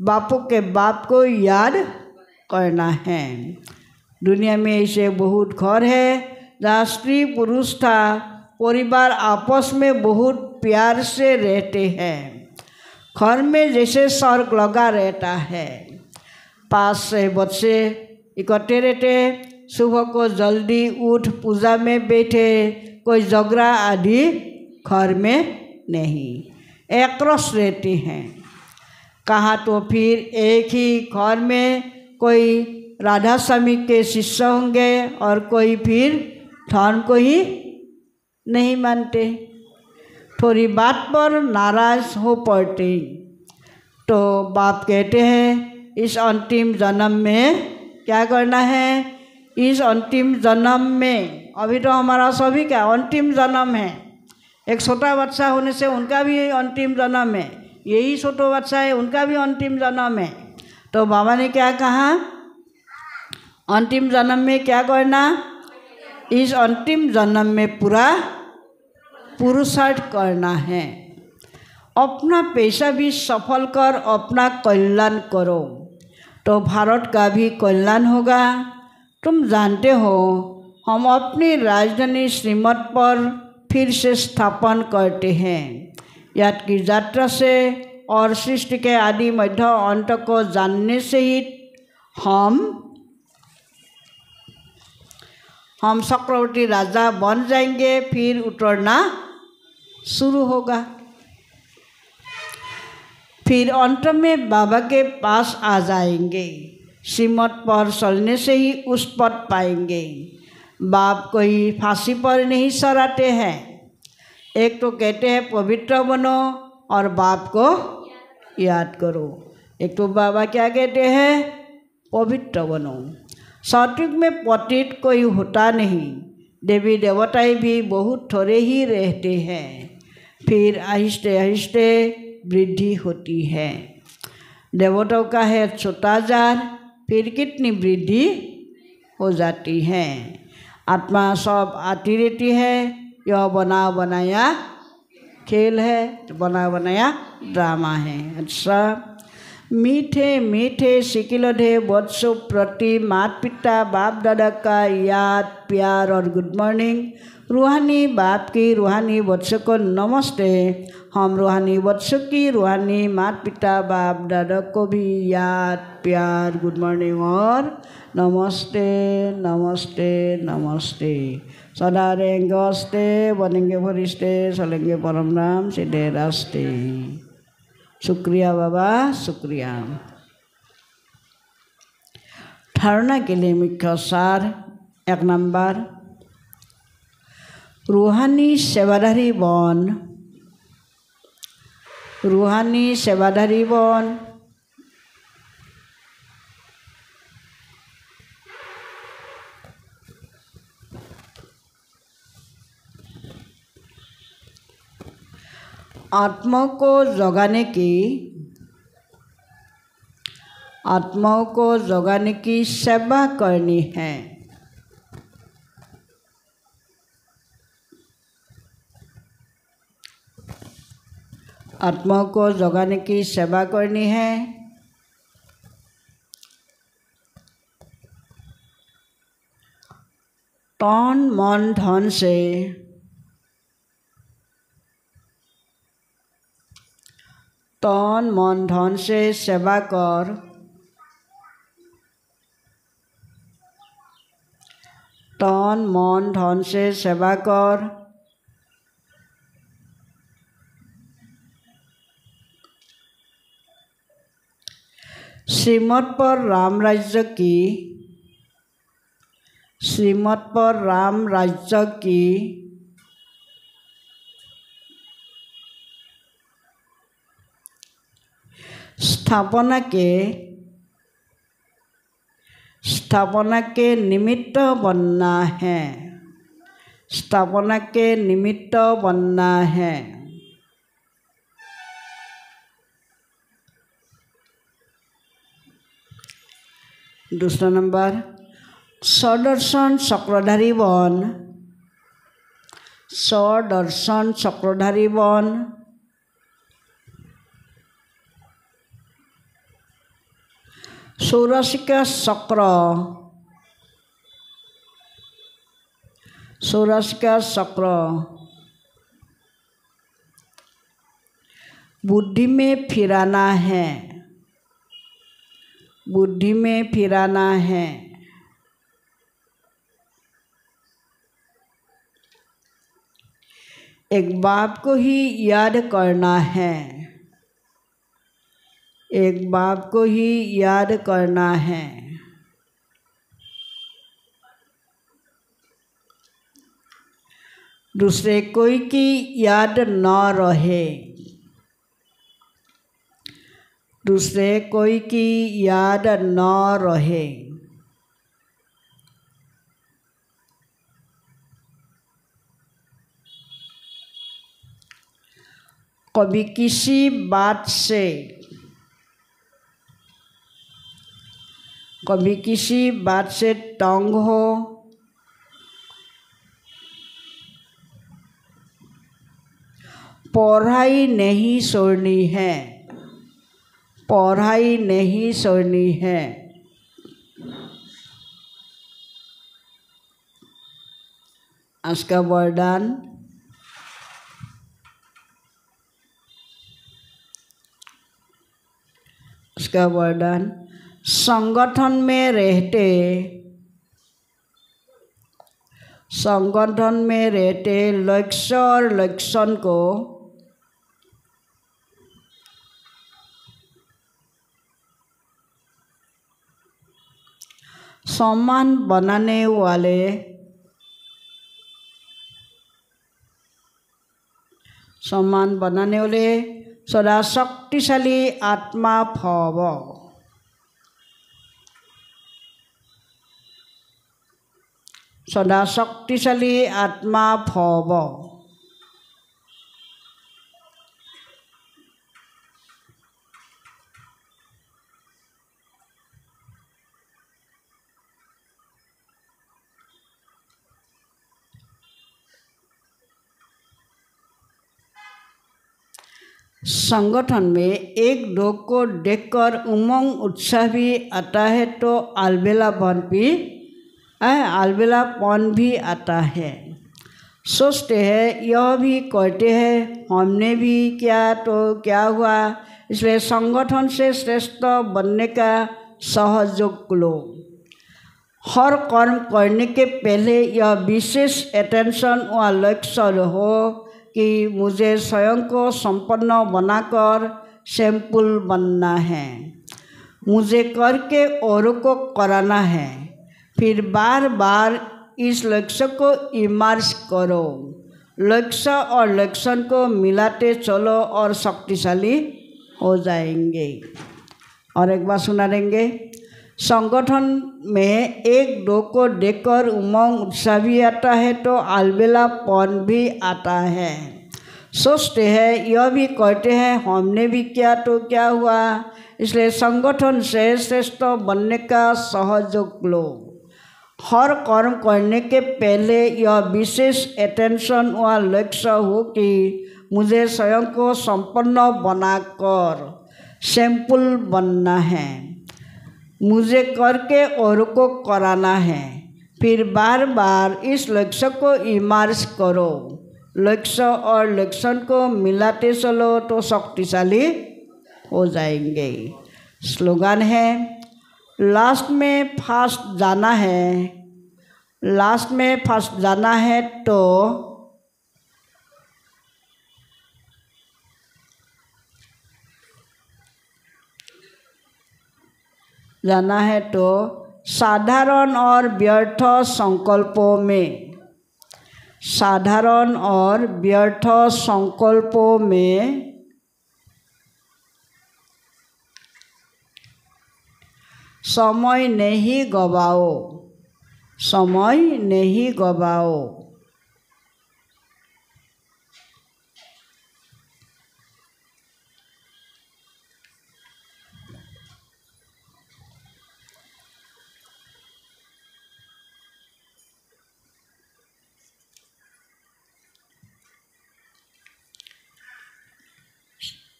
बापों के बाप को याद करना है। दुनिया में ऐसे बहुत घर है जहाँ स्त्री पुरुष था परिवार आपस में बहुत प्यार से रहते हैं। घर में जैसे स्वर्ग लगा रहता है। पास से बच्चे इकट्ठे रहते, सुबह को जल्दी उठ पूजा में बैठे, कोई झगड़ा आदि घर में नहीं, एक रस रहते हैं। कहा तो फिर एक ही घर में कोई राधा स्वामी के शिष्य होंगे और कोई फिर धर्म को ही नहीं मानते, थोड़ी बात पर नाराज हो पड़ते। तो बाप कहते हैं इस अंतिम जन्म में क्या करना है? इस अंतिम जन्म में, अभी तो हमारा सभी का अंतिम जन्म है, एक छोटा बच्चा होने से उनका भी अंतिम जन्म है, यही छोटा बच्चा है उनका भी अंतिम जन्म है। तो बाबा ने क्या कहा, अंतिम जन्म में क्या करना, इस अंतिम जन्म में पूरा पुरुषार्थ करना है, अपना पैसा भी सफल कर अपना कल्याण करो तो भारत का भी कल्याण होगा। तुम जानते हो हम अपनी राजधानी श्रीमत पर फिर से स्थापन करते हैं। याद की यात्रा से और सृष्टि के आदि मध्य अंत को जानने से ही हम चक्रवर्ती राजा बन जाएंगे, फिर उतरना शुरू होगा, फिर अंत में बाबा के पास आ जाएंगे। श्रीमत पर चलने से ही उस पद पाएंगे। बाप कोई फांसी पर नहीं चढ़ाते हैं, एक तो कहते हैं पवित्र बनो और बाप को याद करो, एक तो बाबा क्या कहते हैं पवित्र बनो। सतयुग में पतित कोई होता नहीं, देवी देवताएं भी बहुत थोड़े ही रहते हैं, फिर आहिस्ते आहिस्ते वृद्धि होती है। देवताओं का है छोटा जार, फिर कितनी वृद्धि हो जाती है। आत्मा सब आती रहती है, यह बना बनाया खेल है, बना बनाया ड्रामा है। अच्छा, मीठे मीठे सिकिलधे बच्चों प्रति माता पिता बाप दादा का याद प्यार और गुड मॉर्निंग। रूहानी बाप की रूहानी बच्चों को नमस्ते। हम रूहानी बच्चों की रूहानी माता पिता बाप दादा को भी याद प्यार गुड मॉर्निंग और नमस्ते नमस्ते नमस्ते। सदा रहेंगे हंसते, बनेंगे फरिश्ते, चलेंगे परम नाम सीधे रास्ते। शुक्रिया बाबा, शुक्रिया। धारणा के लिए मुख्य सार, एक नंबर, रूहानी सेवाधारी बन, रूहानी सेवाधारी बन। आत्माओं को जगाने की सेवा करनी है। आत्माओं को जगाने की सेवा करनी है। तन मन धन से तन मन धन से सेवा कर। तन मन धन से सेवा कर। श्रीमत पर राम राज्य की, श्रीमत पर राम राज्य की स्थापना के निमित्त बनना है। स्थापना के निमित्त बनना है। दूसरा नंबर, सदर्शन चक्रधारी बन। सदर्शन चक्रधारी बन। चौरासी का चक्र, चौरासी का चक्र बुद्धि में फिराना है। बुद्धि में फिराना है। एक बाप को ही याद करना है। एक बाप को ही याद करना है। दूसरे कोई की याद न रहे। दूसरे कोई की याद न रहे। कभी किसी बात से, कभी किसी बात से तंग हो, पढ़ाई नहीं छोड़नी है, पढ़ाई नहीं छोड़नी है। आज का वरदान, इसका वरदान, संगठन में रहते, संगठन में रहते लक्ष्य और लक्षण को समान बनाने वाले सदा शक्तिशाली आत्मा भव। सदा शक्तिशाली आत्मा भव। संगठन में एक दो को देखकर उमंग उत्साह भी आता है तो अलबेलापन भी आता है। सोचते हैं, यह भी कहते हैं, हमने भी किया तो क्या हुआ। इसलिए संगठन से श्रेष्ठ बनने का सहयोग लो। हर कर्म करने के पहले यह विशेष अटेंशन व लक्ष्य हो कि मुझे स्वयं को संपन्न बनाकर सैंपल बनना है, मुझे करके औरों को कराना है। फिर बार बार इस लक्ष्य को इमर्ज करो। लक्ष्य और लक्षण को मिलाते चलो और शक्तिशाली हो जाएंगे। और एक बार सुना देंगे। संगठन में एक दो को देखकर उमंग उत्साह भी आता है तो अलबेलापन भी आता है। सोचते हैं, यह भी कहते हैं, हमने भी किया तो क्या हुआ। इसलिए संगठन से श्रेष्ठ बनने का सहयोग लो। हर कर्म करने के पहले यह विशेष अटेंशन व लक्ष्य हो कि मुझे स्वयं को संपन्न बनाकर सैंपल बनना है, मुझे करके औरों को कराना है। फिर बार बार इस लक्ष्य को इमर्ज करो। लक्ष्य और लक्षण को मिलाते चलो तो शक्तिशाली हो जाएंगे। स्लोगन है, लास्ट में फर्स्ट जाना है, लास्ट में फर्स्ट जाना है तो साधारण और व्यर्थ संकल्पों में, साधारण और व्यर्थ संकल्पों में समय नहीं गवाओ, समय नहीं गवाओ।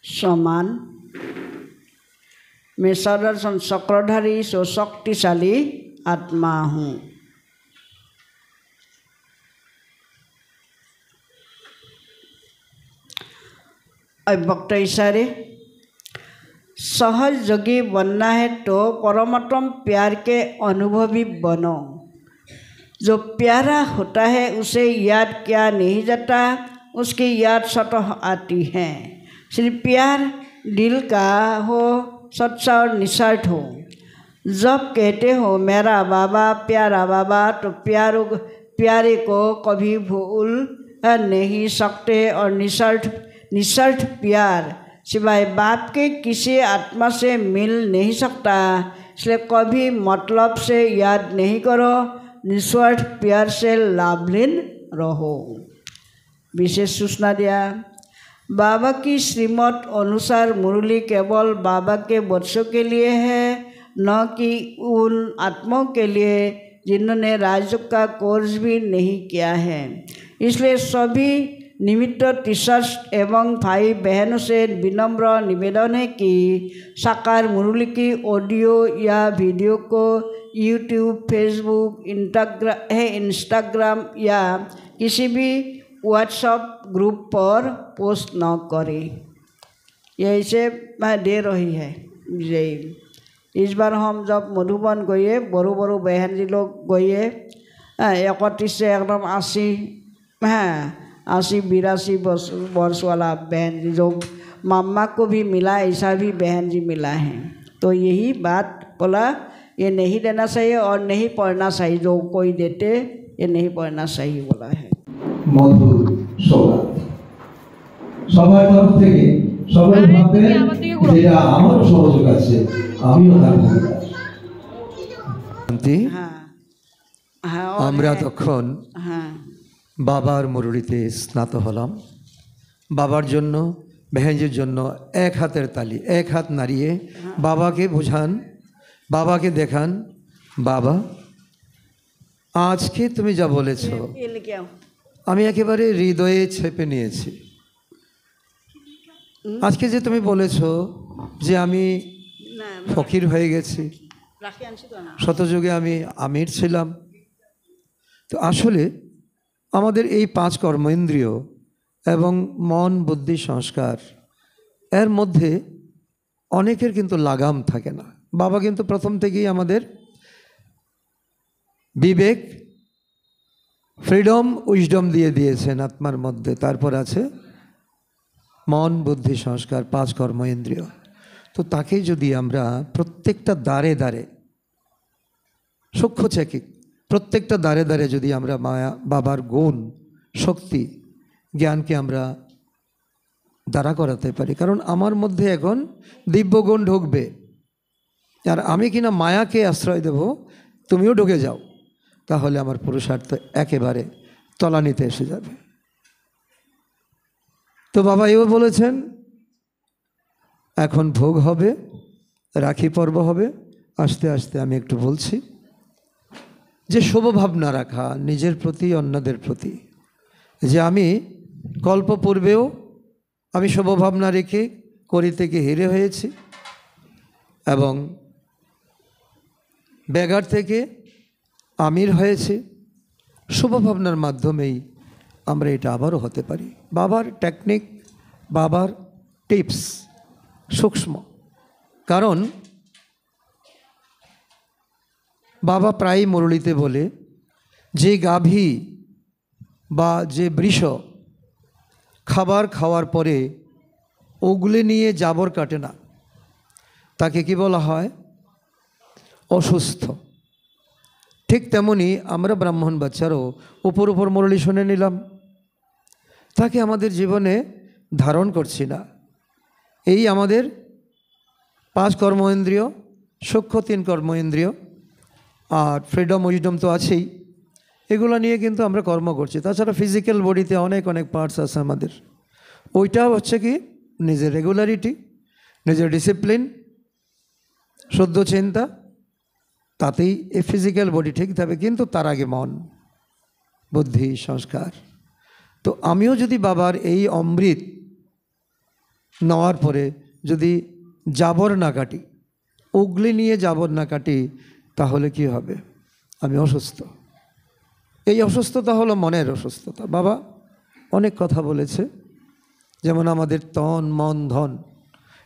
समान, मैं सदर्शन चक्रधारी सो शक्तिशाली आत्मा हूँ। अब भक्त इशारे, सहयोगी बनना है तो परमात्म प्यार के अनुभवी बनो। जो प्यारा होता है उसे याद किया नहीं जाता, उसकी याद स्वतः आती है। सिर्फ प्यार दिल का हो, सच्चा और निस्वार्थ हो। जब कहते हो मेरा बाबा, प्यारा बाबा, तो प्यारे को कभी भूल नहीं सकते। और निस्वार्थ प्यार सिवाय बाप के किसी आत्मा से मिल नहीं सकता। इसलिए कभी मतलब से याद नहीं करो, निस्वार्थ प्यार से लाभलीन रहो। विशेष सूचना दिया, बाबा की श्रीमत अनुसार मुरली केवल बाबा के बच्चों के लिए है, न कि उन आत्माओं के लिए जिन्होंने राजयोग का कोर्स भी नहीं किया है। इसलिए सभी निमित्त टीचर्स एवं भाई बहनों से विनम्र निवेदन है कि साकार मुरली की ऑडियो या वीडियो को यूट्यूब, फेसबुक, इंस्टाग्राम या किसी भी व्हाट्सएप ग्रुप पर पोस्ट न करें। यही से मैं दे रही है। इस बार हम जब मधुबन गए, बड़ो बहन जी लोग गए 31 से एकदम 80-82 वर्ष वाला बहन जी, जो मामा को भी मिला, ऐसा भी बहन जी मिला है। तो यही बात बोला, ये नहीं देना चाहिए और नहीं पढ़ना चाहिए, जो कोई देते ये नहीं पढ़ना चाहिए बोला है। মধুর সৌগাত সবার তরফ থেকে সবাই ভাববেন যেটা আমার সহযোগ আছে, আমিও তার ভাগিদার। আমরা তখন বাবার মুরলিতে স্নাত হলাম। বাবার জন্য, বেহেনজির জন্য এক হাতের তালি, এক হাত নাড়িয়ে বাবাকে বোঝান, বাবাকে দেখান, বাবা আজকে তুমি যা বলেছ আমি একেবারে হৃদয়ে ছেপে নিয়েছি। আজকে যে তুমি বলেছ যে আমি ফকির হয়ে গেছি, শতযুগে আমি আমির ছিলাম, তো আসলে আমাদের এই 5 কর্মেন্দ্রিয় এবং মন, বুদ্ধি, সংস্কার এর মধ্যে অনেকের কিন্তু লাগাম থাকে না। বাবা কিন্তু প্রথম থেকেই আমাদের বিবেক, ফ্রিডম, উইজডম দিয়ে দিয়েছেন আত্মার মধ্যে। তারপর আছে মন, বুদ্ধি, সংস্কার, 5 কর্মেন্দ্রিয়। তো তাকে যদি আমরা প্রত্যেকটা দ্বারে দ্বারে সূক্ষ্ম চেকিক, প্রত্যেকটা দ্বারে দ্বারে যদি আমরা মায়া বাবার গুণ, শক্তি, জ্ঞানকে আমরা দ্বারা করাতে পারি, কারণ আমার মধ্যে এখন দিব্যগুণ ঢুকবে, আর আমি কিনা মায়াকে আশ্রয় দেব, তুমিও ঢুকে যাও, তাহলে আমার পুরুষার্থ একেবারে তলানিতে এসে যাবে। তো বাবা এও বলেছেন এখন ভোগ হবে, রাখি পর্ব হবে। আস্তে আস্তে আমি একটু বলছি যে শুভভাবনা রাখা নিজের প্রতি, অন্যদের প্রতি, যে আমি কল্প পূর্বেও আমি শুভভাবনা রেখে করি থেকে হিরে হয়েছি এবং বেগার থেকে আমির হয়েছে। শুভভাবনার মাধ্যমেই আমরা এটা আবারও হতে পারি। বাবার টেকনিক, বাবার টিপস সূক্ষ্ম, কারণ বাবা প্রায় মুরলিতে বলে যে গাভী বা যে বৃষ খাবার খাওয়ার পরে ওগুলি নিয়ে জাবর কাটে না, তাকে কি বলা হয়? অসুস্থ। ঠিক তেমনি আমরা ব্রাহ্মণ বাচ্চারও উপর উপর মুরলি শুনে নিলাম, তাকে আমাদের জীবনে ধারণ করছি না। এই আমাদের 5 কর্মেন্দ্রিয়, সূক্ষ্ম 3 কর্মেন্দ্রিয় আর ফ্রিডম, উইজডম তো আছেই, এগুলো নিয়ে কিন্তু আমরা কর্ম করছি। তাছাড়া ফিজিক্যাল বডিতে অনেক অনেক পার্টস আছে আমাদের, ওইটা হচ্ছে কি নিজের রেগুলারিটি, নিজের ডিসিপ্লিন, শুদ্ধ চিন্তা, তাতেই এই ফিজিক্যাল বডি ঠিক থাকবে। কিন্তু তার আগে মন, বুদ্ধি, সংস্কার। তো আমিও যদি বাবার এই অমৃত নেওয়ার পরে যদি জাবর না কাটি, উগলি নিয়ে জাবর না কাটি, তাহলে কি হবে? আমি অসুস্থ। এই অসুস্থতা হলো মনের অসুস্থতা। বাবা অনেক কথা বলেছে, যেমন আমাদের তন, মন, ধন,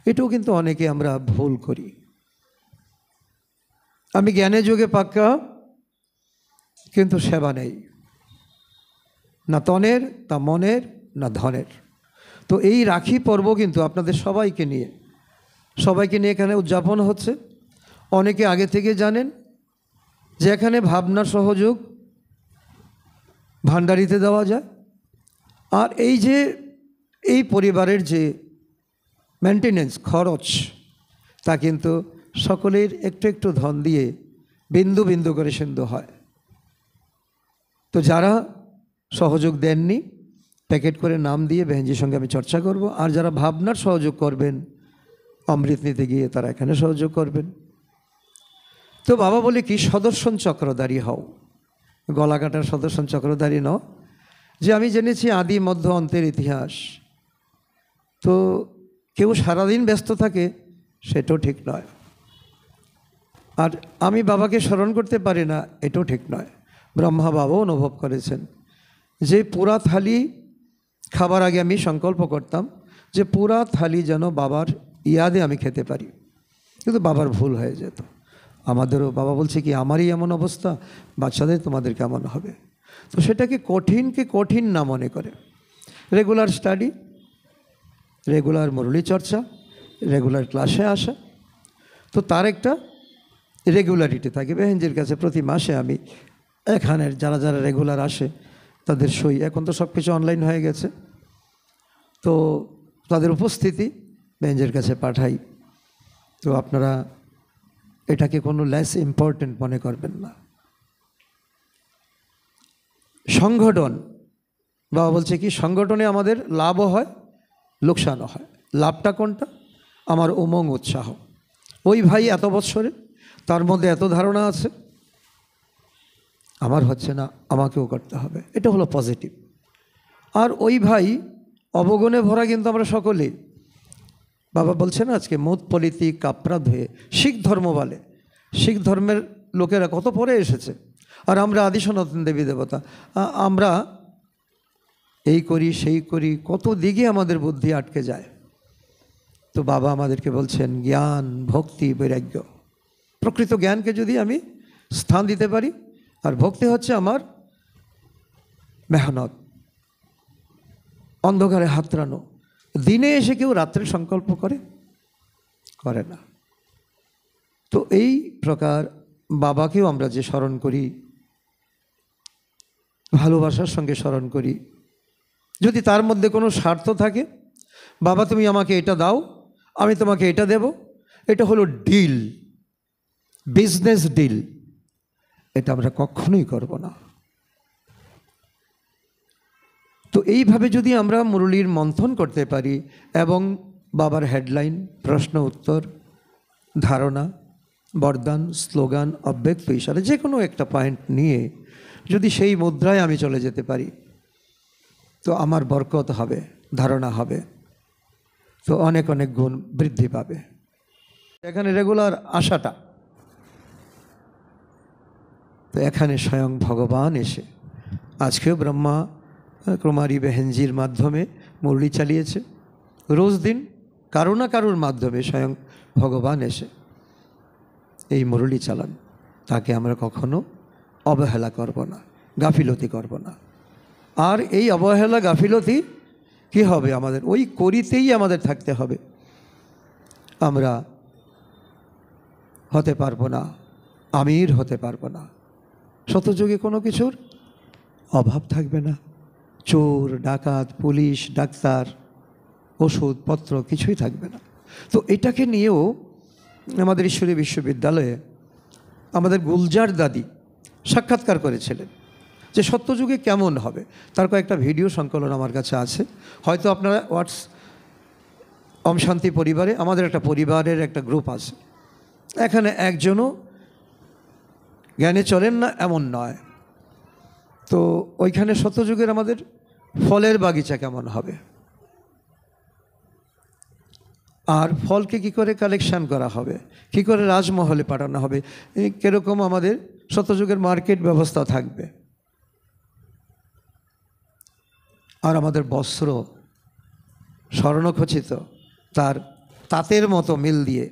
এটাও কিন্তু অনেকে আমরা ভুল করি। আমি জ্ঞানে যোগে পাক্কা, কিন্তু সেবা নেই, না তনের, না মনের, না ধনের। তো এই রাখি পর্ব কিন্তু আপনাদের সবাইকে নিয়ে এখানে উদযাপন হচ্ছে। অনেকে আগে থেকে জানেন যে এখানে ভাবনার সহযোগ ভান্ডারিতে দেওয়া যায়। আর এই যে এই পরিবারের যে মেনটেনেন্স খরচ, তা কিন্তু সকলের একটু একটু ধন দিয়ে বিন্দু বিন্দু করে সিন্ধু হয়। তো যারা সহযোগ দেননি প্যাকেট করে নাম দিয়ে বেহেনজির সঙ্গে আমি চর্চা করব। আর যারা ভাবনার সহযোগ করবেন অমৃত নিতে গিয়ে তারা এখানে সহযোগ করবেন। তো বাবা বলে কি সদর্শন চক্রধারী হও, গলা কাটার সদর্শন চক্রধারী নও। যে আমি জেনেছি আদি মধ্য অন্তের ইতিহাস, তো কেউ সারাদিন ব্যস্ত থাকে সেটাও ঠিক নয়। আর আমি বাবাকে স্মরণ করতে পারি না এটাও ঠিক নয়। ব্রহ্মা বাবাও অনুভব করেছেন যে পুরা থালি খাবার আগে আমি সংকল্প করতাম যে পুরা থালি যেন বাবার ইয়াদে আমি খেতে পারি, কিন্তু বাবার ভুল হয়ে যেত। আমাদেরও বাবা বলছে কি আমারই এমন অবস্থা, বাচ্চাদের তোমাদের কেমন হবে। তো সেটাকে কঠিনকে কঠিন না মনে করে রেগুলার স্টাডি, রেগুলার মুরলী চর্চা, রেগুলার ক্লাসে আসা, তো তার একটা রেগুলারিটি থাকে। বেহেনজির কাছে প্রতি মাসে আমি এখানের যারা যারা রেগুলার আসে তাদের সই, এখন তো সব কিছু অনলাইন হয়ে গেছে, তো তাদের উপস্থিতি বেহেনজির কাছে পাঠাই। তো আপনারা এটাকে কোনো লেস ইম্পর্টেন্ট মনে করবেন না। সংগঠন, বাবা বলছে কি সংগঠনে আমাদের লাভও হয় লোকসানও হয়। লাভটা কোনটা? আমার উমং উৎসাহ। ওই ভাই এত বৎসরে তার মধ্যে এত ধারণা আছে, আমার হচ্ছে না, আমাকেও করতে হবে, এটা হলো পজিটিভ। আর ওই ভাই অবগুণে ভরা, কিন্তু আমরা সকলেই, বাবা বলছেন আজকে মত পলিতি কাপড়া ধুয়ে শিখ ধর্ম বলে, শিখ ধর্মের লোকেরা কত পরে এসেছে, আর আমরা আদি সনাতন দেবী দেবতা, আমরা এই করি সেই করি, কত দিকে আমাদের বুদ্ধি আটকে যায়। তো বাবা আমাদেরকে বলছেন জ্ঞান ভক্তি বৈরাগ্য, প্রকৃত জ্ঞানকে যদি আমি স্থান দিতে পারি, আর ভক্তি হচ্ছে আমার মেহনত, অন্ধকারে হাতড়ানো। দিনে এসে কেউ রাত্রে সংকল্প করে না। তো এই প্রকার বাবাকেও আমরা যে স্মরণ করি, ভালোবাসার সঙ্গে স্মরণ করি, যদি তার মধ্যে কোনো স্বার্থ থাকে, বাবা তুমি আমাকে এটা দাও, আমি তোমাকে এটা দেব, এটা হলো ডিল, বিজনেস ডিল, এটা আমরা কখনোই করব না। তো এইভাবে যদি আমরা মুরলীর মন্থন করতে পারি এবং বাবার হেডলাইন, প্রশ্ন উত্তর, ধারণা, বরদান, স্লোগান, অব্যক্ত ইশারা, যে কোনো একটা পয়েন্ট নিয়ে যদি সেই মুদ্রায় আমি চলে যেতে পারি, তো আমার বরকত হবে, ধারণা হবে, তো অনেক অনেক গুণ বৃদ্ধি পাবে। এখানে রেগুলার আসাটা, তো এখানে স্বয়ং ভগবান এসে আজকেও ব্রহ্মা কুমারী বেহেনজির মাধ্যমে মুরলী চালিয়েছে। রোজ দিন কারো না কারোর মাধ্যমে স্বয়ং ভগবান এসে এই মুরলী চালান, তাকে আমরা কখনো অবহেলা করব না, গাফিলতি করব না। আর এই অবহেলা গাফিলতি কি হবে? আমাদের ওই করিতেই আমাদের থাকতে হবে। আমরা হতে পারবো না, আমির হতে পারবো না। শতযুগে কোনো কিছুর অভাব থাকবে না, চোর ডাকাত পুলিশ ডাক্তার ওষুধপত্র কিছুই থাকবে না। তো এটাকে নিয়েও আমাদের ঈশ্বরী বিশ্ববিদ্যালয়ে আমাদের গুলজার দাদি সাক্ষাৎকার করেছিলেন যে সত্যযুগে কেমন হবে, তার কয়েকটা ভিডিও সংকলন আমার কাছে আছে। হয়তো আপনারা ওম শান্তি পরিবারে, আমাদের একটা পরিবারের একটা গ্রুপ আছে, এখানে একজনও জ্ঞানে চলেন না এমন নয়। তো ওইখানে সত্যযুগের আমাদের ফলের বাগিচা কেমন হবে, আর ফলকে কি করে কালেকশন করা হবে, কি করে রাজমহলে পাঠানো হবে, কীরকম আমাদের সত্যযুগের মার্কেট ব্যবস্থা থাকবে, আর আমাদের বস্ত্র স্বর্ণখচিত তার তাঁতের মতো মিল দিয়ে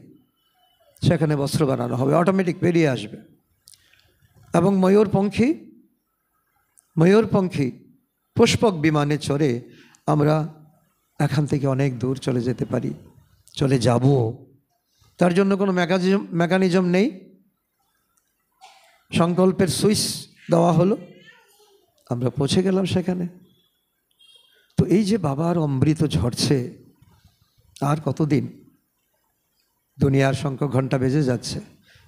সেখানে বস্ত্র বানানো হবে, অটোমেটিক বেরিয়ে আসবে। এবং ময়ূরপঙ্খী পুষ্পক বিমানে চড়ে আমরা এখান থেকে অনেক দূর চলে যেতে পারি, চলে যাব। তার জন্য কোনো মেকানিজম নেই, সংকল্পের সুইচ দেওয়া হলো, আমরা পৌঁছে গেলাম সেখানে। তো এই যে বাবার অমৃত ঝরছে, আর কতদিন? দুনিয়ার শঙ্খ ঘণ্টা বেজে যাচ্ছে।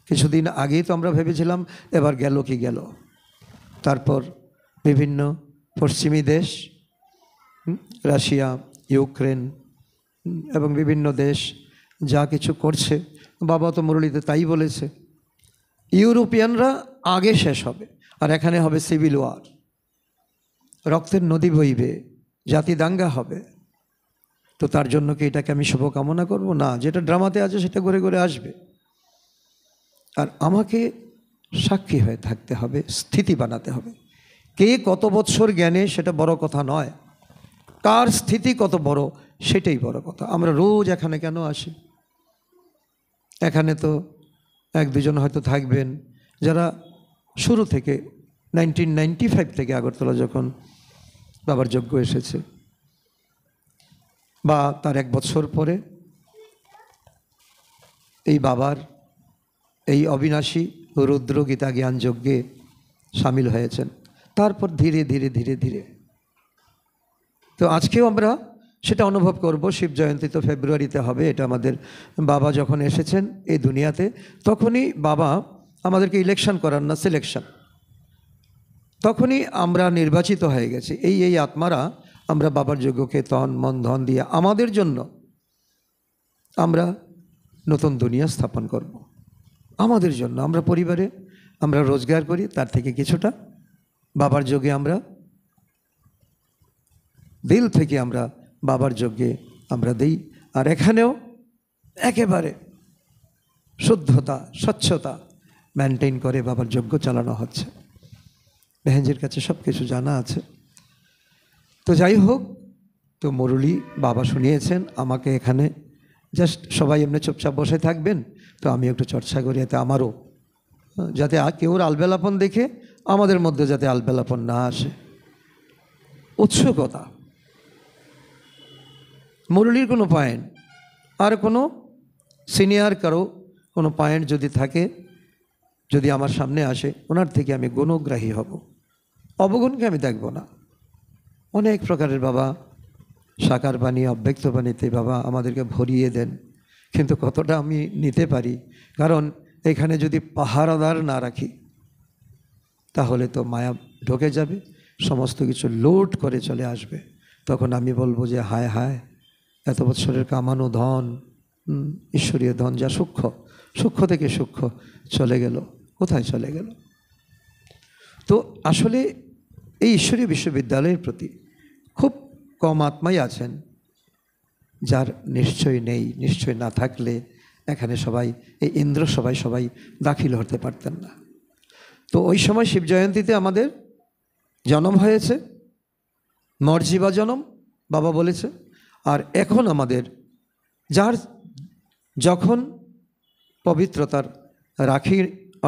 কিছুদিন আগেই তো আমরা ভেবেছিলাম এবার গেল কি গেল। তারপর বিভিন্ন পশ্চিমী দেশ, রাশিয়া, ইউক্রেন এবং বিভিন্ন দেশ যা কিছু করছে, বাবা তো মুরলীতে তাই বলেছে, ইউরোপিয়ানরা আগে শেষ হবে, আর এখানে হবে সিভিল ওয়ার, রক্তের নদী বইবে, জাতি দাঙ্গা হবে। তো তার জন্য কি এটাকে আমি শুভকামনা করব? না, যেটা ড্রামাতে আছে সেটা ঘুরে ঘুরে আসবে। আর আমাকে সাক্ষী হয়ে থাকতে হবে, স্থিতি বানাতে হবে। কে কত বৎসর জ্ঞানে সেটা বড় কথা নয়, কার স্থিতি কত বড় সেটাই বড় কথা। আমরা রোজ এখানে কেন আসি? এখানে তো এক দুজন হয়তো থাকবেন যারা শুরু থেকে 1995 থেকে আগরতলা যখন বাবার যজ্ঞ এসেছে, বা তার 1 বছর পরে এই বাবার এই অবিনাশী রুদ্র গীতা জ্ঞান যজ্ঞে সামিল হয়েছেন। তারপর ধীরে ধীরে ধীরে ধীরে তো আজকেও আমরা সেটা অনুভব করব। শিব জয়ন্তী তো ফেব্রুয়ারিতে হবে। এটা আমাদের বাবা যখন এসেছেন এই দুনিয়াতে, তখনই বাবা আমাদেরকে ইলেকশন করান না, সিলেকশন, তখনই আমরা নির্বাচিত হয়ে গেছি। এই আত্মারা আমরা বাবার যজ্ঞকে তন মন ধন দিয়ে আমাদের জন্য আমরা নতুন দুনিয়া স্থাপন করব। আমাদের জন্য আমরা পরিবারে আমরা রোজগার করি, তার থেকে কিছুটা বাবার যজ্ঞে আমরা দিল থেকে আমরা বাবার যজ্ঞে আমরা দিই। আর এখানেও একেবারে শুদ্ধতা স্বচ্ছতা মেনটেন করে বাবার যজ্ঞ চালানো হচ্ছে। বেহেনজির কাছে সব কিছু জানা আছে। তো যাই হোক, তো মুরলী বাবা শুনিয়েছেন আমাকে এখানে, জাস্ট সবাই এমনি চুপচাপ বসে থাকবেন, তো আমি একটু চর্চা করি, এতে আমারও যাতে কেউর আলবেলাপন দেখে আমাদের মধ্যে যাতে আলবেলাপন না আসে। উৎসুকতা, মুরলীর কোনো পয়েন্ট, আর কোনো সিনিয়র কারো কোনো পয়েন্ট যদি থাকে, যদি আমার সামনে আসে, ওনার থেকে আমি গুণগ্রাহী হব, অবগুণকে আমি দেখব না। অনেক প্রকারের বাবা সাকার বাণী অব্যক্ত বাণীতে বাবা আমাদেরকে ভরিয়ে দেন, কিন্তু কতটা আমি নিতে পারি? কারণ এখানে যদি পাহারাদার না রাখি তাহলে তো মায়া ঢুকে যাবে, সমস্ত কিছু লোড করে চলে আসবে। তখন আমি বলবো যে হায় হায়, এত বছরের কামানো ধন, ঈশ্বরীয় ধন যা সূক্ষ্ম, সূক্ষ্ম থেকে সূক্ষ্ম চলে গেল, কোথায় চলে গেল? তো আসলে এই ঈশ্বরীয় বিশ্ববিদ্যালয়ের প্রতি খুব কম আত্মাই আছেন যার নিশ্চয় নেই। নিশ্চয় না থাকলে এখানে সবাই এই ইন্দ্র সবাই দাখিল হতে পারতেন না। তো ওই সময় শিব জয়ন্তীতে আমাদের জন্ম হয়েছে, মর্জিবা জন্ম বাবা বলেছে। আর এখন আমাদের যার যখন পবিত্রতার রাখি,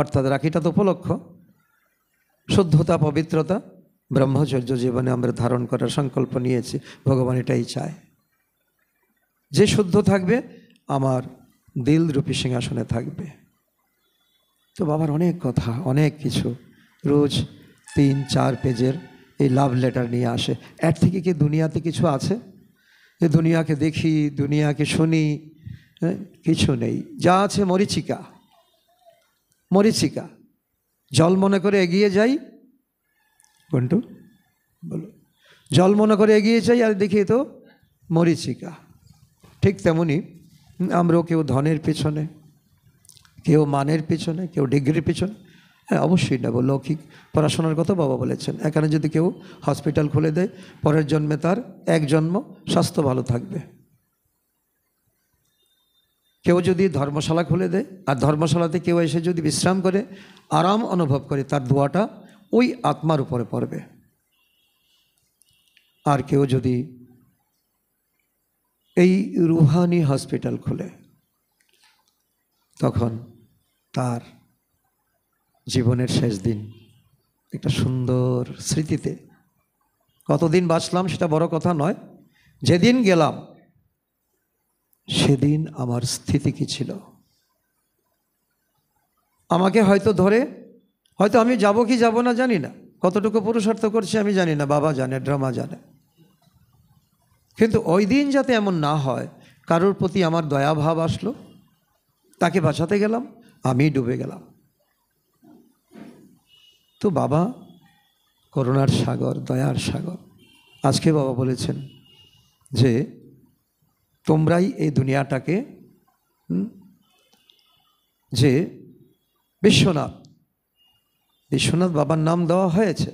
অর্থাৎ রাখিটা তো উপলক্ষ, শুদ্ধতা পবিত্রতা ব্রহ্মচর্য জীবনে আমরা ধারণ করার সংকল্প নিয়েছি। ভগবান এটাই চায়, যে শুদ্ধ থাকবে আমার দিল রূপী সিংহাসনে থাকবে। তো বাবার অনেক কথা, অনেক কিছু, রোজ 3-4 পেজের এই লাভ লেটার নিয়ে আসে। এর থেকে কি দুনিয়াতে কিছু আছে? যে দুনিয়াকে দেখি, দুনিয়াকে শুনি, কিছু নেই। যা আছে মরীচিকা, মরীচিকা। জল মনে করে এগিয়ে যাই, কোনটু বলো, জল মনে করে এগিয়ে যাই আর দেখি তো মরীচিকা। ঠিক তেমনি আমরাও কেউ ধনের পেছনে, কেউ মানের পেছনে, কেউ ডিগ্রির পেছনে, হ্যাঁ অবশ্যই নেব। লৌকিক পড়াশোনার কথা বাবা বলেছেন। এখানে যদি কেউ হসপিটাল খুলে দেয়, পরের জন্মে তার 1 জন্ম স্বাস্থ্য ভালো থাকবে। কেউ যদি ধর্মশালা খুলে দেয়, আর ধর্মশালাতে কেউ এসে যদি বিশ্রাম করে, আরাম অনুভব করে, তার দোয়াটা ওই আত্মার উপরে পড়বে। আর কেউ যদি এই রুহানি হসপিটাল খুলে, তখন তার জীবনের শেষ দিন একটা সুন্দর স্মৃতিতে, কতদিন বাঁচলাম সেটা বড় কথা নয়, যেদিন গেলাম সেদিন আমার স্থিতি কী ছিল। আমাকে হয়তো ধরে, হয়তো আমি যাব কি যাব না জানি না, কতটুকু পুরুষার্থ করছি আমি জানি না, বাবা জানে, ড্রামা জানে। কিন্তু ওই দিন যাতে এমন না হয়, কারোর প্রতি আমার দয়াভাব আসলো, তাকে বাঁচাতে গেলাম, আমি ডুবে গেলাম। তো বাবা করুণার সাগর, দয়ার সাগর, আজকে বাবা বলেছেন যে তোমরাই এই দুনিয়াটাকে যে বিশ্বনাথ বিশ্বনাথ বাবার নাম দেওয়া হয়েছে,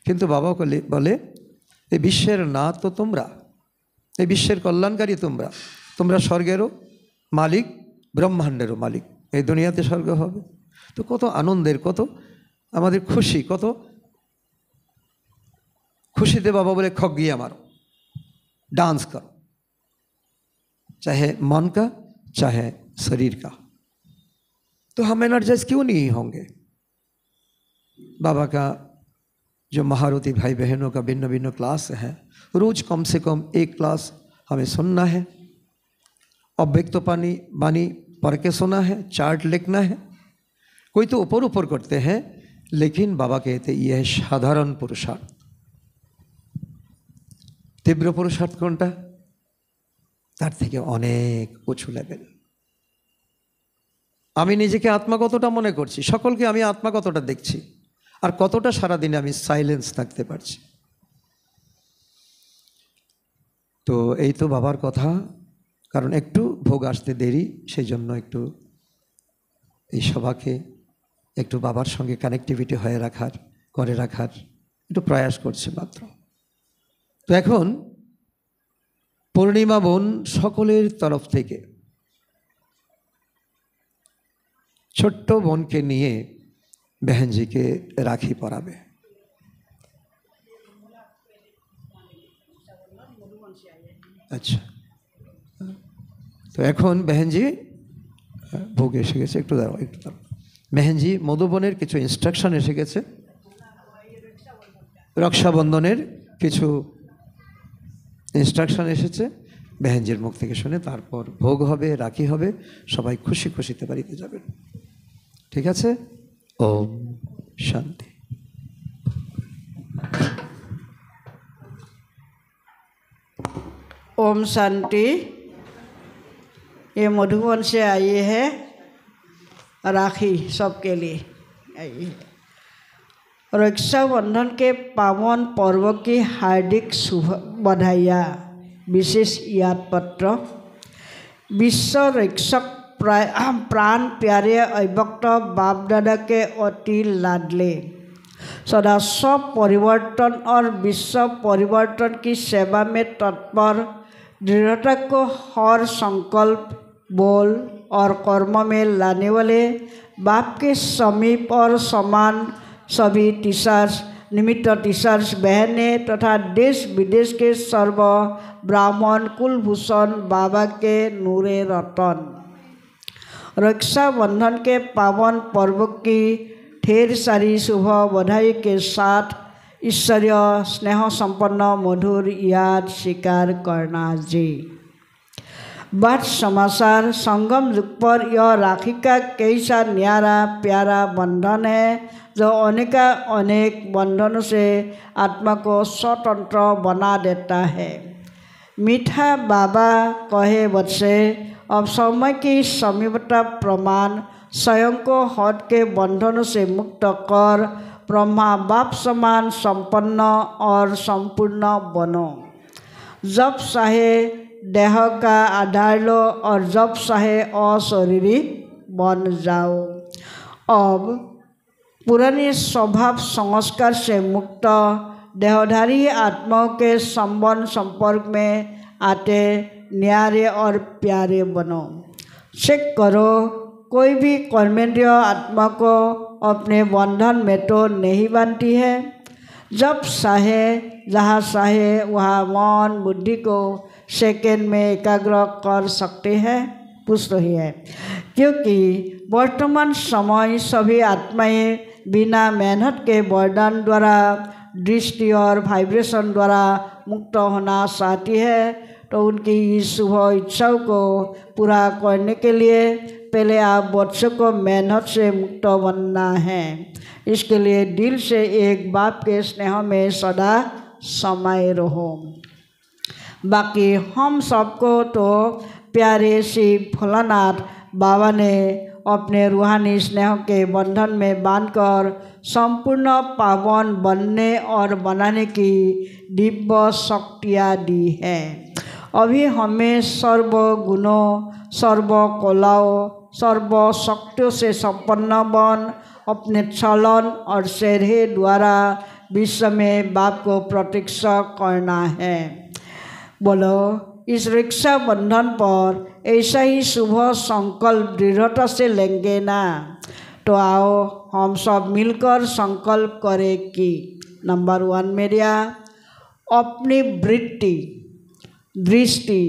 কিন্তু বাবা বলে এই বিশ্বের নাথ তো তোমরা, এই বিশ্বের কল্যাণকারী তোমরা, তোমরা স্বর্গেরও মালিক, ব্রহ্মাণ্ডেরও মালিক। এই দুনিয়াতে স্বর্গ হবে তো কত আনন্দের, কত আমাদের খুশি, কত खुशीते बाबा बोले खग्गिया मारो, डांस करो, चाहे मन का चाहे शरीर का। तो हम एनर्जाइज क्यों नहीं होंगे? बाबा का जो महारथी भाई बहनों का भिन्न भिन्न क्लास है, रोज कम से कम एक क्लास हमें सुनना है, अव्यक्त बानी पढ़ के सुना है, चार्ट लिखना है। कोई तो ऊपर ऊपर करते हैं, लेकिन बाबा कहते यह है साधारण पुरुषार्थ। तीव्र पुरुषार्थ कोनटा? तार थेके अनेक उঁচু लेभेल। आमी निजेके आत्मा कतटा मने करछि, सकलके आमी आत्मा कतटा देखछि, और कतटा सारा दिने आमी साइलेंस थाकते पारछि। तो এই তো বাবার কথা, কারণ একটু ভোগ আসতে দেরি, সেই জন্য একটু এই সভাকে একটু বাবার সঙ্গে কানেক্টিভিটি হয়ে রাখার, করে রাখার একটু প্রয়াস করছে মাত্র। তো এখন পূর্ণিমা বোন সকলের তরফ থেকে ছোট্ট বোনকে নিয়ে বেহেনজিকে রাখি পরাবে। আচ্ছা, তো এখন বেহেনজি ভোগ এসে গেছে, একটু দাঁড়াও একটু দাঁড়াও। মেহেনজি মধুবনের কিছু ইনস্ট্রাকশন এসে গেছে, রক্ষাবন্ধনের কিছু ইনস্ট্রাকশন এসেছে, বেহেনজির মুখ থেকে শুনে তারপর ভোগ হবে, রাখি হবে, সবাই খুশি খুশিতে বাড়িতে যাবেন। ঠিক আছে? ওম শান্তি। ओम शांति। ये मधुबन से आई है राखी सबके लिए आई है। रक्षाबंधन के पावन पर्व की हार्दिक शुभ बधाइयाँ। विशेष याद पत्र। विश्व रक्षक प्राण प्यारे अव्यक्त बाप दादा के अति लाडले सदा सब परिवर्तन और विश्व परिवर्तन की सेवा में तत्पर दृढ़ता को हर संकल्प, बोल और कर्म में लाने वाले बाप के समीप और समान सभी टीचर्स, निमित्त टीचर्स बहनें तथा देश विदेश के सर्व ब्राह्मण कुलभूषण बाबा के नूरे रतन। रक्षाबंधन के पावन पर्व की ढेर सारी शुभ बधाई के साथ ईश्वरीय स्नेह संपन्न मधुर याद स्वीकार करना जी। बात समाचार संगम युग पर यह राखी का कैसा न्यारा प्यारा बंधन है जो अनेक बंधनों से आत्मा को स्वतंत्र बना देता है। मीठा बाबा कहे बच्चे, अब समय की समीपता प्रमाण स्वयं को हद के बंधनों से मुक्त कर ब्रह्मा बाप समान संपन्न और संपूर्ण बनो। जब चाहे देह का आधार लो और जब चाहे अशरीरी बन जाओ। अब पुराने स्वभाव संस्कार से मुक्त देहधारी आत्माओं के संबंध संपर्क में आते न्यारे और प्यारे बनो। चेक करो, कोई भी कर्मेंद्रिय आत्मा को अपने बंधन में तो नहीं बांधती है। जब चाहे जहाँ चाहे वहाँ मन बुद्धि को सेकेंड में एकाग्र कर सकते हैं। पूछ रही है क्योंकि वर्तमान समय सभी आत्माएं बिना मेहनत के वरदान द्वारा, दृष्टि और वाइब्रेशन द्वारा मुक्त होना चाहती है। तो उनकी इस शुभ इच्छाओं को पूरा करने के लिए पहले आप बच्चों को मेहनत से मुक्त बनना है। इसके लिए दिल से एक बाप के स्नेह में सदा समाये रहो। बाकी हम सबको तो प्यारे श्री भोलानाथ बाबा ने अपने रूहानी स्नेह के बंधन में बांधकर संपूर्ण पावन बनने और बनाने की दिव्य शक्तियाँ दी है। अभी हमें सर्व गुणों, सर्व कलाओं, सर्व शक्तियों से संपन्न बन अपने चलन और सेहरे द्वारा विश्व में बाप को प्रत्यक्ष करना है। बोलो, इस रक्षा बंधन पर ऐसा ही शुभ संकल्प दृढ़ता से लेंगे ना? तो आओ हम सब मिलकर संकल्प करें कि नंबर 1 मेरिया अपनी वृत्ति, दृष्टि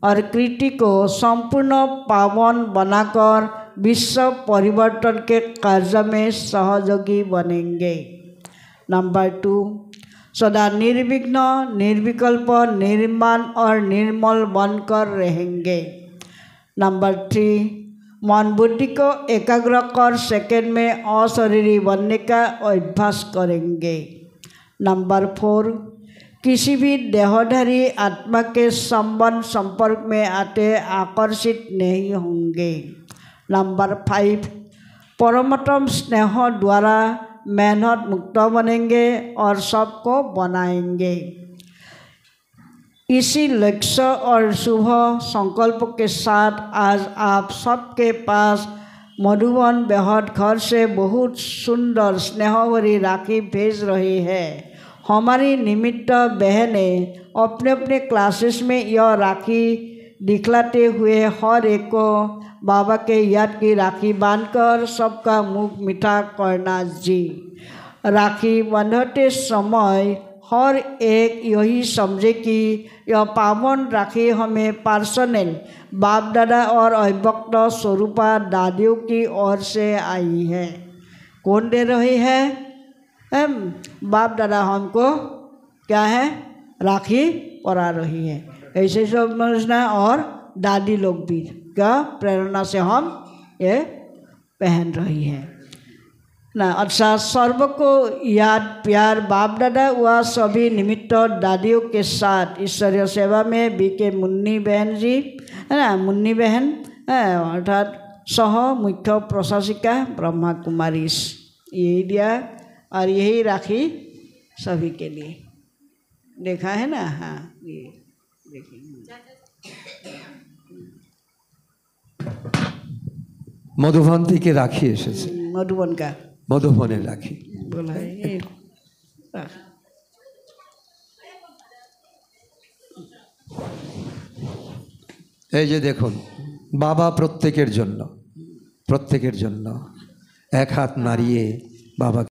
और कृति को संपूर्ण पावन बनाकर विश्व परिवर्तन के कार्य में सहयोगी बनेंगे। नंबर 2 सदा निर्विघ्न, निर्विकल्प, निर्माण और निर्मल बनकर रहेंगे। नंबर 3 मन बुद्धि को एकाग्र कर सेकंड में अशरीरी बनने का अभ्यास करेंगे। नंबर 4 किसी भी देहधारी आत्मा के संबंध संपर्क में आते आकर्षित नहीं होंगे। नंबर 5 परमोत्तम स्नेह द्वारा मेहनत मुक्त बनेंगे और सबको बनाएंगे। इसी लक्ष्य और शुभ संकल्प के साथ आज आप सबके पास मधुबन बेहद घर से बहुत सुंदर स्नेह भरी राखी भेज रही है। हमारी निमित्त बहनें अपने अपने क्लासेस में यह राखी दिखलाते हुए हर एक को बाबा के याद की राखी बांधकर सबका मुख मीठा करना जी। राखी बांधते समय हर एक यही समझे कि यह पावन राखी हमें पर्सनल बाप दादा और अभिभक्त स्वरूपा दादियों की ओर से आई है। कौन दे रही है? बाप दादा हमको क्या है? राखी परा रही है। ऐसे समझना। और दादी लोग भी क्या प्रेरणा से हम ये पहन रही है ना। अच्छा, सर्व को याद प्यार बाप दादा व सभी निमित्त दादियों के साथ ईश्वरीय सेवा में बीके मुन्नी बहन जी है ना, मुन्नी बहन अर्थात सह मुख्य प्रशासिका ब्रह्मा कुमारी, यही दिया और यही राखी सभी के लिए देखा है ना। हाँ, ये देखिए मधुबन থেকে রাখি এসেছে। मधुबन का মধুবনের রাখি बोला है ये। এই যে দেখুন, বাবা প্রত্যেকের জন্য এক হাত নাড়িয়ে বাবা